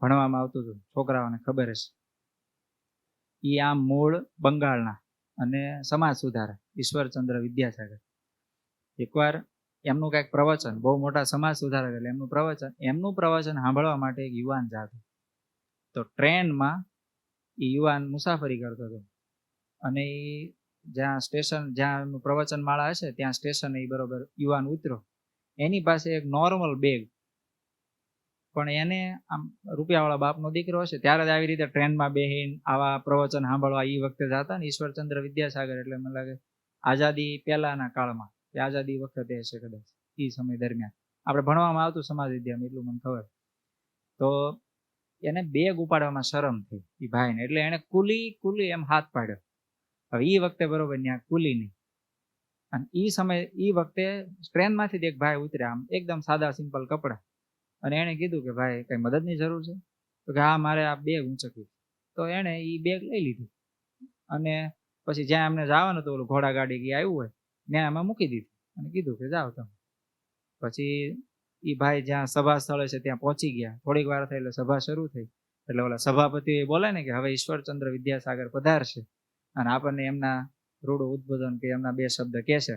ભણવામાં આવતું હતું, છોકરાઓને ખબર હશે. એ આમ મૂળ બંગાળના અને સમાજ સુધારક ઈશ્વરચંદ્ર વિદ્યાસાગર. એકવાર એમનું કઈક પ્રવચન, બહુ મોટા સમાજ સુધારક, એટલે એમનું પ્રવચન સાંભળવા માટે એક યુવાન જાતો. તો ટ્રેનમાં એ યુવાન મુસાફરી કરતો હતો અને એ જ્યાં સ્ટેશન, જ્યાં એમનું પ્રવચન માળા હશે ત્યાં સ્ટેશન એ બરોબર યુવાન ઉતરો. એની પાસે એક નોર્મલ બેગ, પણ એને આમ રૂપિયાવાળા બાપનો દીકરો હશે ત્યારે જ આવી રીતે ટ્રેનમાં બેહીને આવા પ્રવચન સાંભળવા એ વખતે જતા ને. ઈશ્વરચંદ્ર વિદ્યાસાગર એટલે મને લાગે આઝાદી પહેલાના કાળમાં, કે આઝાદી વખતે હશે કદાચ, એ સમય દરમિયાન આપણે ભણવામાં આવતું સમાજ વિદ્યામાં, એટલું મને ખબર. તો એને બેગ ઉપાડવામાં શરમ થઈ એ ભાઈને, એટલે એને કુલી એમ હાથ પાડ્યો. હવે એ વખતે બરોબર ત્યાં કુલી નહીં, અને એ વખતે ટ્રેનમાંથી જ એક ભાઈ ઉતર્યા, આમ એકદમ સાદા સિમ્પલ કપડા, અને એને કીધું કે ભાઈ કઈ મદદની જરૂર છે? તો કે હા, મારે આ બેગ ઊંચકવી. તો એને એ બેગ લઈ લીધી અને પછી જ્યાં એમને જવાનું હતું, ઓલું ઘોડા ગાડી કે આવ્યું હોય ત્યાં એમાં મૂકી દીધું અને કીધું કે જાઓ તમે. પછી એ ભાઈ જ્યાં સભા સ્થળે છે ત્યાં પહોંચી ગયા. થોડીક વાર થઈ એટલે સભા શરૂ થઈ, એટલે ઓલા સભાપતિ બોલે ને કે હવે ઈશ્વરચંદ્ર વિદ્યાસાગર પધારશે અને આપણને એમના રૂડું ઉદ્બોધન કે એમના બે શબ્દ કહેશે.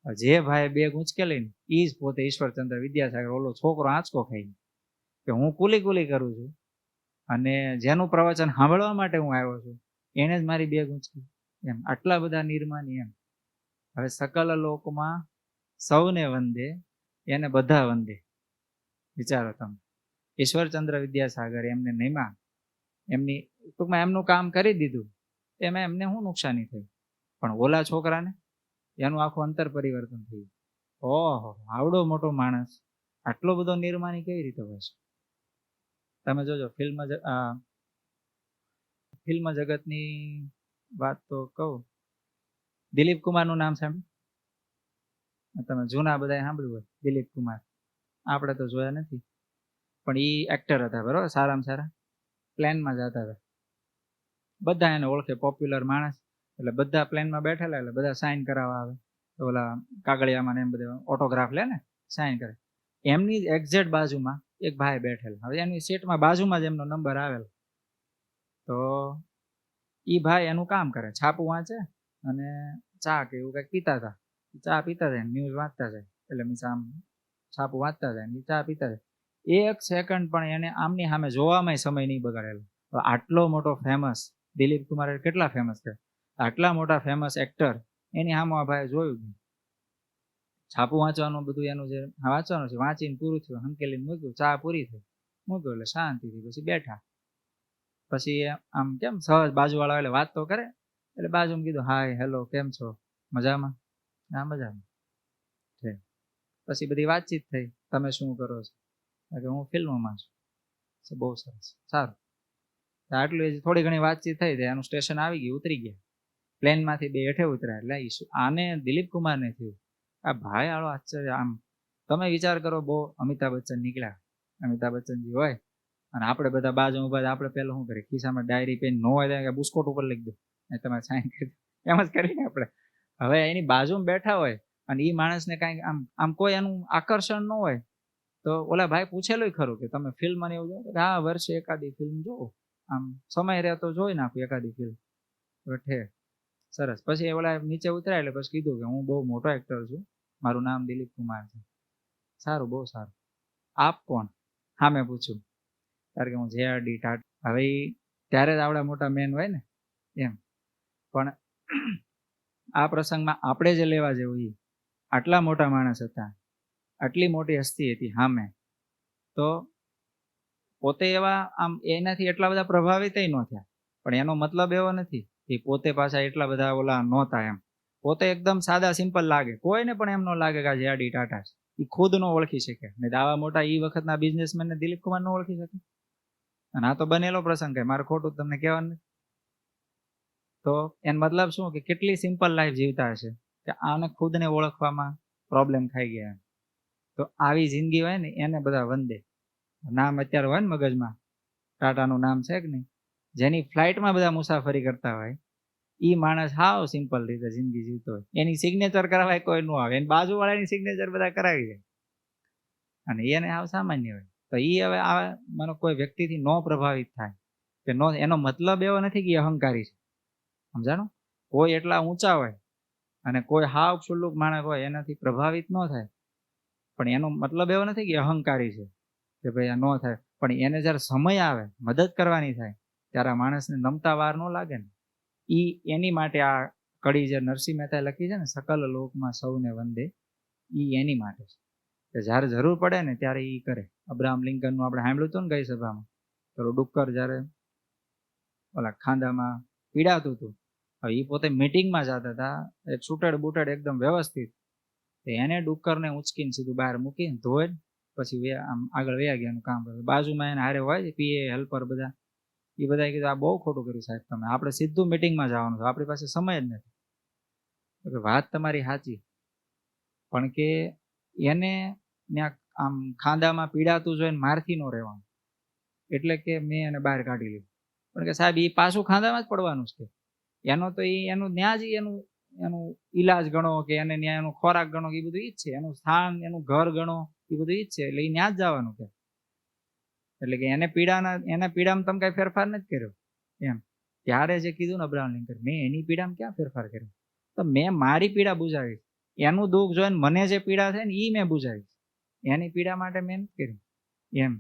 જે ભાઈ બેગ ઉંચકેલી ને એ જ પોતે ઈશ્વરચંદ્ર વિદ્યાસાગર, ઓલો છોકરો આંચકો ખાઈ કે હું કુલી કરું છું અને જેનું પ્રવચન સાંભળવા માટે હું આવ્યો છું એને જ મારી બેગ ઉંચકી, એમ આટલા બધા નિર્માની એમ. હવે સકલ લોકમાં સૌને વંદે, એને બધા વંદે. વિચારો તમે, ઈશ્વરચંદ્ર વિદ્યાસાગર એમને નહીમાં, એમની ટૂંકમાં એમનું કામ કરી દીધું, એમાં એમને શું નુકસાની થઈ? પણ ઓલા છોકરાને એનું આખું અંતર પરિવર્તન થયું. ઓહો, આવડો મોટો માણસ આટલો બધો નિર્માની કેવી રીતે હોય છે? તમે જોજો, ફિલ્મ જગતની વાત તો કહું, દિલીપ કુમારનું નામ સાંભળ્યું? તમે જૂના બધા સાંભળ્યું હોય દિલીપ કુમાર, આપણે તો જોયા નથી, પણ એ એક્ટર હતા, બરોબર, સારામાં સારા. પ્લેનમાં જતા હતા, બધા એને ઓળખે, પોપ્યુલર માણસ, એટલે બધા પ્લેનમાં બેઠેલા, એટલે બધા સાઇન કરાવવા આવે, ઓલા કાગળિયામાં એમ બધા ઓટોગ્રાફ લે ને, સાઇન કરે. એમની એક્ઝેક્ટ બાજુમાં એક ભાઈ બેઠેલા. હવે એની સીટમાં બાજુમાં જ એમનો નંબર આવેલો. તો એ ભાઈ એનું કામ કરે, છાપું વાંચે અને ચા કે એવું કંઈક પીતા હતા. ચા પીતા જાય, ન્યૂઝ વાંચતા જાય, એટલે મીન્સ આમ છાપું વાંચતા જાય ને ચા પીતા જાય. એક સેકન્ડ પણ એને આમની સામે જોવામાં સમય નહીં બગાડેલો. આટલો મોટો ફેમસ દિલીપ કુમાર કેટલા ફેમસ છે, આટલા મોટા ફેમસ એક્ટર, એની સામે આ ભાઈ જોયું નહીં. છાપું વાંચવાનું બધું એનું જે વાંચવાનું છે, વાંચીને પૂરું થયું, હંકેલીને મૂક્યું, ચા પૂરી થઈ, મૂક્યું એટલે શાંતિથી પછી બેઠા. પછી આમ કેમ સહજ બાજુવાળા એટલે વાત તો કરે, એટલે બાજુમાં કીધું હાય હેલો કેમ છો, મજામાં? હા મજામાં છે. પછી બધી વાતચીત થઈ, તમે શું કરો છો? કે હું ફિલ્મમાં છું. બહુ સરસ, સારું. આટલું થોડી ઘણી વાતચીત થઈ, એનું સ્ટેશન આવી ગયું, ઉતરી ગયા. પ્લેનમાંથી બે હેઠે ઉતર્યા, એટલે આને દિલીપ કુમારને થયું આ ભાઈ આળો આશ્ચર્ય. આમ તમે વિચાર કરો, બહુ અમિતાભ બચ્ચન નીકળ્યા, અમિતાભ બચ્ચનજી હોય અને આપણે બધા બાજુ ઉભા હતા, આપણે પેલું શું કરીએ, ખિસ્સામાં ડાયરી પેન ન હોય કે બુસ્કોટ ઉપર લખી દો, તમારે સાઈન કરી દો, એમ જ કરીને આપણે. હવે એની બાજુમાં બેઠા હોય અને એ માણસને કાંઈક આમ આમ કોઈ એનું આકર્ષણ ન હોય તો ઓલા ભાઈ પૂછેલું ખરું કે તમે ફિલ્મ ને એવું જોવો? હા, વર્ષે એકાદી ફિલ્મ જોવો, આમ સમય રહે તો જોઈ નાખું એકાદી ફિલ્મ. ઠે સરસ. પછી ઓલા નીચે ઉતર્યા એટલે પછી કીધું કે હું બહુ મોટો એક્ટર છું, મારું નામ દિલીપ કુમાર છે. સારું, બહુ સારું. આપ કોણ? હા, મેં પૂછ્યું. કારણ કે હું JRD ટાટા. હવે ત્યારે જ આવડા મોટા મેન હોય ને એમ. પણ આ પ્રસંગમાં આપણે જે લેવા જેવું એ આટલા મોટા માણસ હતા, આટલી મોટી હસ્તી હતી સામે, તો પોતે એવા આમ એનાથી એટલા બધા પ્રભાવિત ન થયા. પણ એનો મતલબ એવો નથી કે પોતે પાછા એટલા બધા ઓલા નહોતા એમ. પોતે એકદમ સાદા સિમ્પલ લાગે, કોઈને પણ એમ ન લાગે કે આ JRD ટાટા છે. એ ખુદ ન ઓળખી શકે ને આવા મોટા એ વખતના બિઝનેસમેન ને દિલીપ કુમાર ન ઓળખી શકે. અને આ તો બનેલો પ્રસંગ કે મારે ખોટું તમને કહેવાનું નથી. તો એનો મતલબ શું કે કેટલી સિમ્પલ લાઈફ જીવતા હશે કે આને ખુદને ઓળખવામાં પ્રોબ્લેમ થઈ ગયા. તો આવી જિંદગી હોય ને એને બધા વંદે. નામ અત્યારે હોય ને મગજમાં, ટાટાનું નામ છે કે નહીં, જેની ફ્લાઇટમાં બધા મુસાફરી કરતા હોય, એ માણસ હાવ સિમ્પલ રીતે જિંદગી જીવતો હોય. એની સિગ્નેચર કરાવાય કોઈ ન આવે, એની બાજુવાળાની સિગ્નેચર બધા કરાવી જાય અને એને હાવ સામાન્ય હોય. તો એ હવે આ મને કોઈ વ્યક્તિથી ન પ્રભાવિત થાય કે નો, એનો મતલબ એવો નથી કે અહંકારી છે. સમજાણું? કોઈ એટલા ઊંચા હોય અને કોઈ હાવ ક્ષુલ્લુક માણસ હોય એનાથી પ્રભાવિત ન થાય. પણ એનો મતલબ એવો નથી કે અહંકારી છે કે ભાઈ આ ન થાય. પણ એને જ્યારે સમય આવે મદદ કરવાની થાય ત્યારે આ માણસને નમતા વાર ન લાગે ને. એની માટે આ કડી જે નરસિંહ મહેતાએ લખી છે ને, સકલ લોકમાં સૌને વંદે, એની માટે છે કે જ્યારે જરૂર પડે ને ત્યારે એ કરે. અબ્રાહમ લિંકનનું આપણે સાંભળ્યું હતું ને ગઈ સભામાં, પેલો ડુક્કર જ્યારે ઓલા ખાંદામાં પીડાતું હતું, હવે એ પોતે મિટિંગમાં જતા હતા, એક છૂટેડ બુટેડ એકદમ વ્યવસ્થિત, એને ડુક્કરને ઉંચકીને સીધું બહાર મૂકીને ધોઈ પછી આમ આગળ વયા ગયા કામ કરે. બાજુમાં એને હારે હોય પીએ હેલ્પર બધા, એ બધા કીધું આ બહુ ખોટું કર્યું સાહેબ તમે, આપણે સીધું મિટિંગમાં જવાનું છે, આપણી પાસે સમય જ નથી. વાત તમારી સાચી, પણ કે એને ત્યાં આમ ખાંદામાં પીડાતું જોઈને મારથી ન રહેવાનું, એટલે કે મેં એને બહાર કાઢી લીધું. પણ કે સાહેબ એ પાછું ખાંદામાં જ પડવાનું છે, એનો તો એનું ત્યાં જ એનું ઈલાજ ગણો કે એને ત્યાં એનો ખોરાક ગણો, એ બધું ઈ જ છે. એનું સ્થાન, એનું ઘર ગણો, એ બધું ઈ જ છે. એટલે એ ત્યાં જ જવાનું કે. એટલે કે એના પીડામાં તમે કઈ ફેરફાર નથી કર્યો એમ. ત્યારે જે કીધું ને અબ્રાહમ લિંકન, મેં એની પીડામાં ક્યાં ફેરફાર કર્યો? તો મેં મારી પીડા બુજાવીશ. એનું દુઃખ જોઈને મને જે પીડા થાય ને એ મેં બુજાવીશ. એની પીડા માટે મેં નથી કર્યું એમ.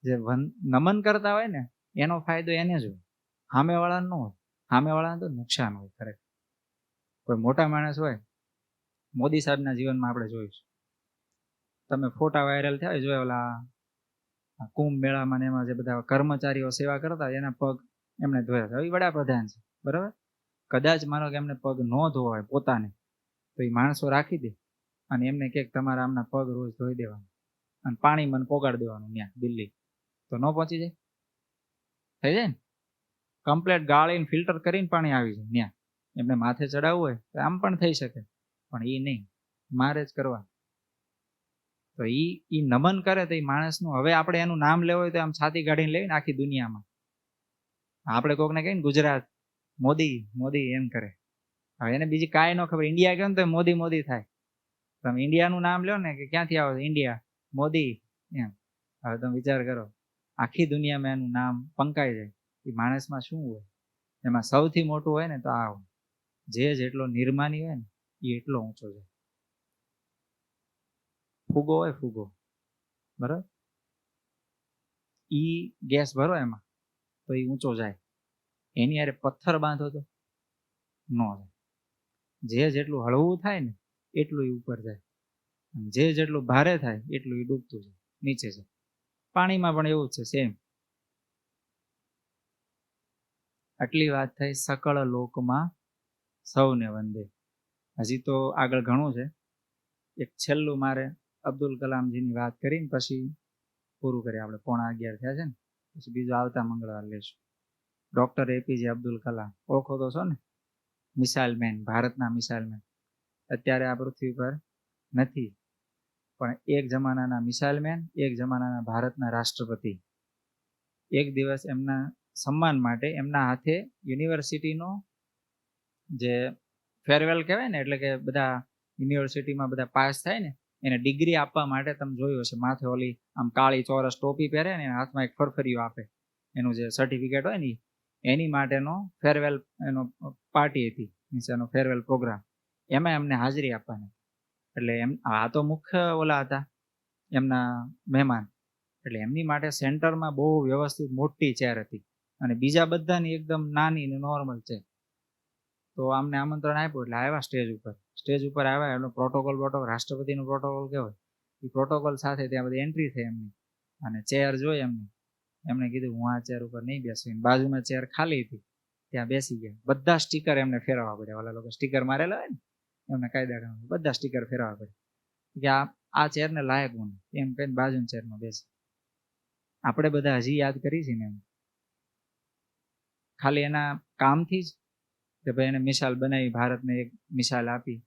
જે નમન કરતા હોય ને એનો ફાયદો એને જ હોય, સામેવાળાને ન હોય. સામેવાળાને તો નુકસાન હોય ખરેખર. કોઈ મોટા માણસ હોય, મોદી સાહેબના જીવનમાં આપણે જોઈશું, તમે ફોટા વાયરલ થયા જોયા ઓલા કુંભ મેળામાં ને એમાં જે બધા કર્મચારીઓ સેવા કરતા એના પગ એમને ધોયા છે. હવે વડાપ્રધાન છે, બરાબર? કદાચ માનો કે એમને પગ ન ધોવાય પોતાને, તો એ માણસો રાખી દે અને એમને કે તમારા આમના પગ રોજ ધોઈ દેવાનું અને પાણી મને પોગાડી દેવાનું ત્યાં દિલ્હી, તો ન પહોંચી જાય? થઈ જાય ને? કમ્પ્લેટ ગાળીને ફિલ્ટર કરીને પાણી આવી જાય ત્યાં. એમને માથે ચડાવવું હોય તો આમ પણ થઈ શકે, પણ એ નહીં, મારે જ કરવા. તો એ નમન કરે તો એ માણસનું, હવે આપણે એનું નામ લેવું હોય તો આમ છાતી ગાડીને લેવી ને આખી દુનિયામાં. આપણે કોકને કહીએ ને ગુજરાત મોદી મોદી એમ કરે. હવે એને બીજી કાંઈ ન ખબર, ઇન્ડિયા કહે ને તો મોદી મોદી થાય. તમે ઇન્ડિયાનું નામ લો ને કે ક્યાંથી આવો ઇન્ડિયા મોદી એમ. હવે તમે વિચાર કરો, આખી દુનિયામાં એનું નામ પંકાઈ જાય. એ માણસમાં શું હોય? એમાં સૌથી મોટું હોય ને તો આ હોય, જે જેટલો નિર્માની હોય ને એ એટલો ઊંચો જાય. ફૂગો હોય, ફૂગો, બરાબર, ઈ ગેસ ભરો એમાં તો એ ઊંચો જાય. એની યારે પથ્થર બાંધો તો ન જાય. જે જેટલું હળવું થાય ને એટલું એ ઉપર જાય, જે જેટલું ભારે થાય એટલું એ ડૂબતું જાય, નીચે જાય. પાણીમાં પણ એવું જ છે, સેમ. આટલી વાત થઈ સકળ લોકમાં સૌને વંદે. હજી તો આગળ ઘણું છે. એક છેલ્લું મારે અબ્દુલ કલામજીની વાત કરીને પછી પૂરું કરીએ. આપણે 11:15 થયા છે ને, પછી બીજું આવતા મંગળવાર લેશું. ડોક્ટર APJ અબ્દુલ કલામ, ઓળખો તો છો ને? મિસાઇલ મેન, ભારતના મિસાઇલ મેન. અત્યારે આ પૃથ્વી પર નથી, પણ એક જમાનાના મિસાઇલ મેન, એક જમાનાના ભારતના રાષ્ટ્રપતિ. એક દિવસ એમના સન્માન માટે એમના હાથે યુનિવર્સિટીનો જે ફેરવેલ કહેવાય ને, એટલે કે બધા યુનિવર્સિટીમાં બધા પાસ થાય ને એને ડિગ્રી આપવા માટે તમે જોયું હશે, માથે ઓલી આમ કાળી ચોરસ ટોપી પહેરે ને હાથમાં એક ફરફરીઓ આપે, એનું જે સર્ટિફિકેટ હોય ને એની માટેનો ફેરવેલ એનો પાર્ટી હતી, મીન્સ એનો ફેરવેલ પ્રોગ્રામ. એમાં એમને હાજરી આપવાની. એટલે એમ આ તો મુખ્ય ઓલા હતા એમના મહેમાન. એટલે એમની માટે સેન્ટરમાં બહુ વ્યવસ્થિત મોટી ચેર હતી અને બીજા બધાની એકદમ નાની ને નોર્મલ ચેર. તો આમને આમંત્રણ આપ્યું એટલે આવ્યા સ્ટેજ ઉપર આવ્યા. એનો પ્રોટોકોલ રાષ્ટ્રપતિનો પ્રોટોકોલ કહેવાય, એ પ્રોટોકોલ સાથે ત્યાં બધી એન્ટ્રી થઈ એમની અને ચેર જોઈ એમને કીધું હું આ ચેર ઉપર નહીં બેસું. બાજુમાં ચેર ખાલી હતી ત્યાં બેસી ગયા. બધા સ્ટીકર એમને ફેરવવા પડ્યા. ઓલા લોકો સ્ટીકર મારેલા હોય ને એમને કાયદા બધા સ્ટીકર ફેરવવા પડે કે આ ચેરને લાયક હું એમ કહીને બાજુની ચેરમાં બેસી. આપણે બધા હજી યાદ કરી છે ને એમ, ખાલી એના કામથી જ કે ભાઈ એને મિસાલ બનાવી, ભારતને એક મિસાલ આપી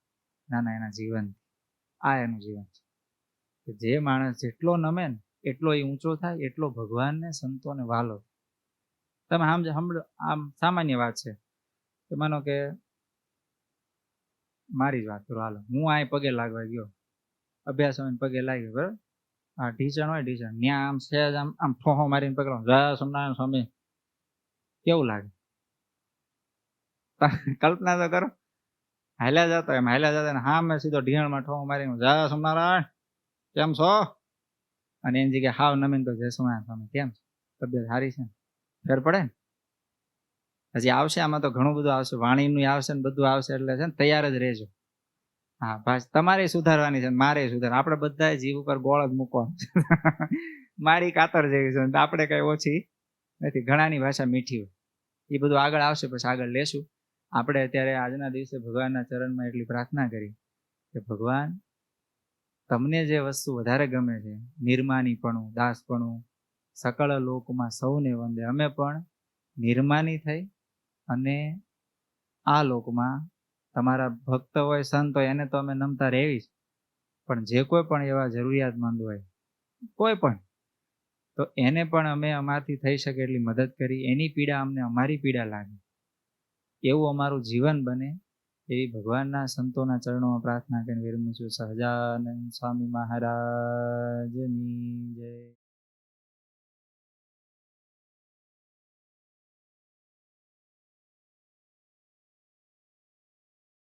એના જીવન. આ એનું જીવન છે કે જે માણસ જેટલો નમે ને એટલો એ ઊંચો થાય, એટલો ભગવાનને સંતોને વાલો. તમે આમ સામાન્ય વાત છે કે માનો કે મારી જ વાત કરો, હાલો હું આ પગે લાગવા ગયો, અભ્યાસ હોય પગે લાગ્યો બરાબર, હા ઢીચણ હોય ઢીચણ ત્યાં આમ સહેજ આમ ઠોહો મારીને પકડો, જય સ્વામિનારાયણ સ્વામી, કેવું લાગે? કલ્પના તો કરો. હાલ્યા જતો એમ હાલ્યા જતા હા મેં સીધો ઢીણમાં ઠોહો મારીને જય સ્વામિનારાયણ કેમ છો, અને એની જગ્યાએ હાવ નમીન તો જય સ્વામિનારાયણ સ્વામી કેમ છે, તબિયત સારી છે? ફેર પડે ને. હજી આવશે, આમાં તો ઘણું બધું આવશે, વાણીનું આવશે ને બધું આવશે, એટલે છે ને તૈયાર જ રહેજો. હા ભાઈ તમારે સુધારવાની છે, મારે સુધાર, આપણે બધા જીવ ઉપર ગોળ જ મૂકવાનું છે. મારી કાતર જેવી છે, આપણે કઈ ઓછી નથી. ઘણાની ભાષા મીઠી હોય, એ બધું આગળ આવશે, પછી આગળ લેશું. આપણે અત્યારે આજના દિવસે ભગવાનના ચરણમાં એટલી પ્રાર્થના કરી કે ભગવાન તમને જે વસ્તુ વધારે ગમે છે, નિર્માનીપણું, દાસપણું, સકળ લોકમાં સૌને વંદે. અમે પણ નિર્માની થઈ અને આ લોકમાં તમારા ભક્ત હોય, સંત હોય, એને તો અમે નમતા રહેવી જ, પણ જે કોઈ પણ એવા જરૂરિયાતમંદ હોય કોઈ પણ, તો એને પણ અમે અમારથી થઈ શકે એટલી મદદ કરી. એની પીડા અમને અમારી પીડા લાગે એવું અમારું જીવન બને, એવી ભગવાનના સંતોના ચરણોમાં પ્રાર્થના કરીને વિરમું છું. સહજાનંદ સ્વામી મહારાજની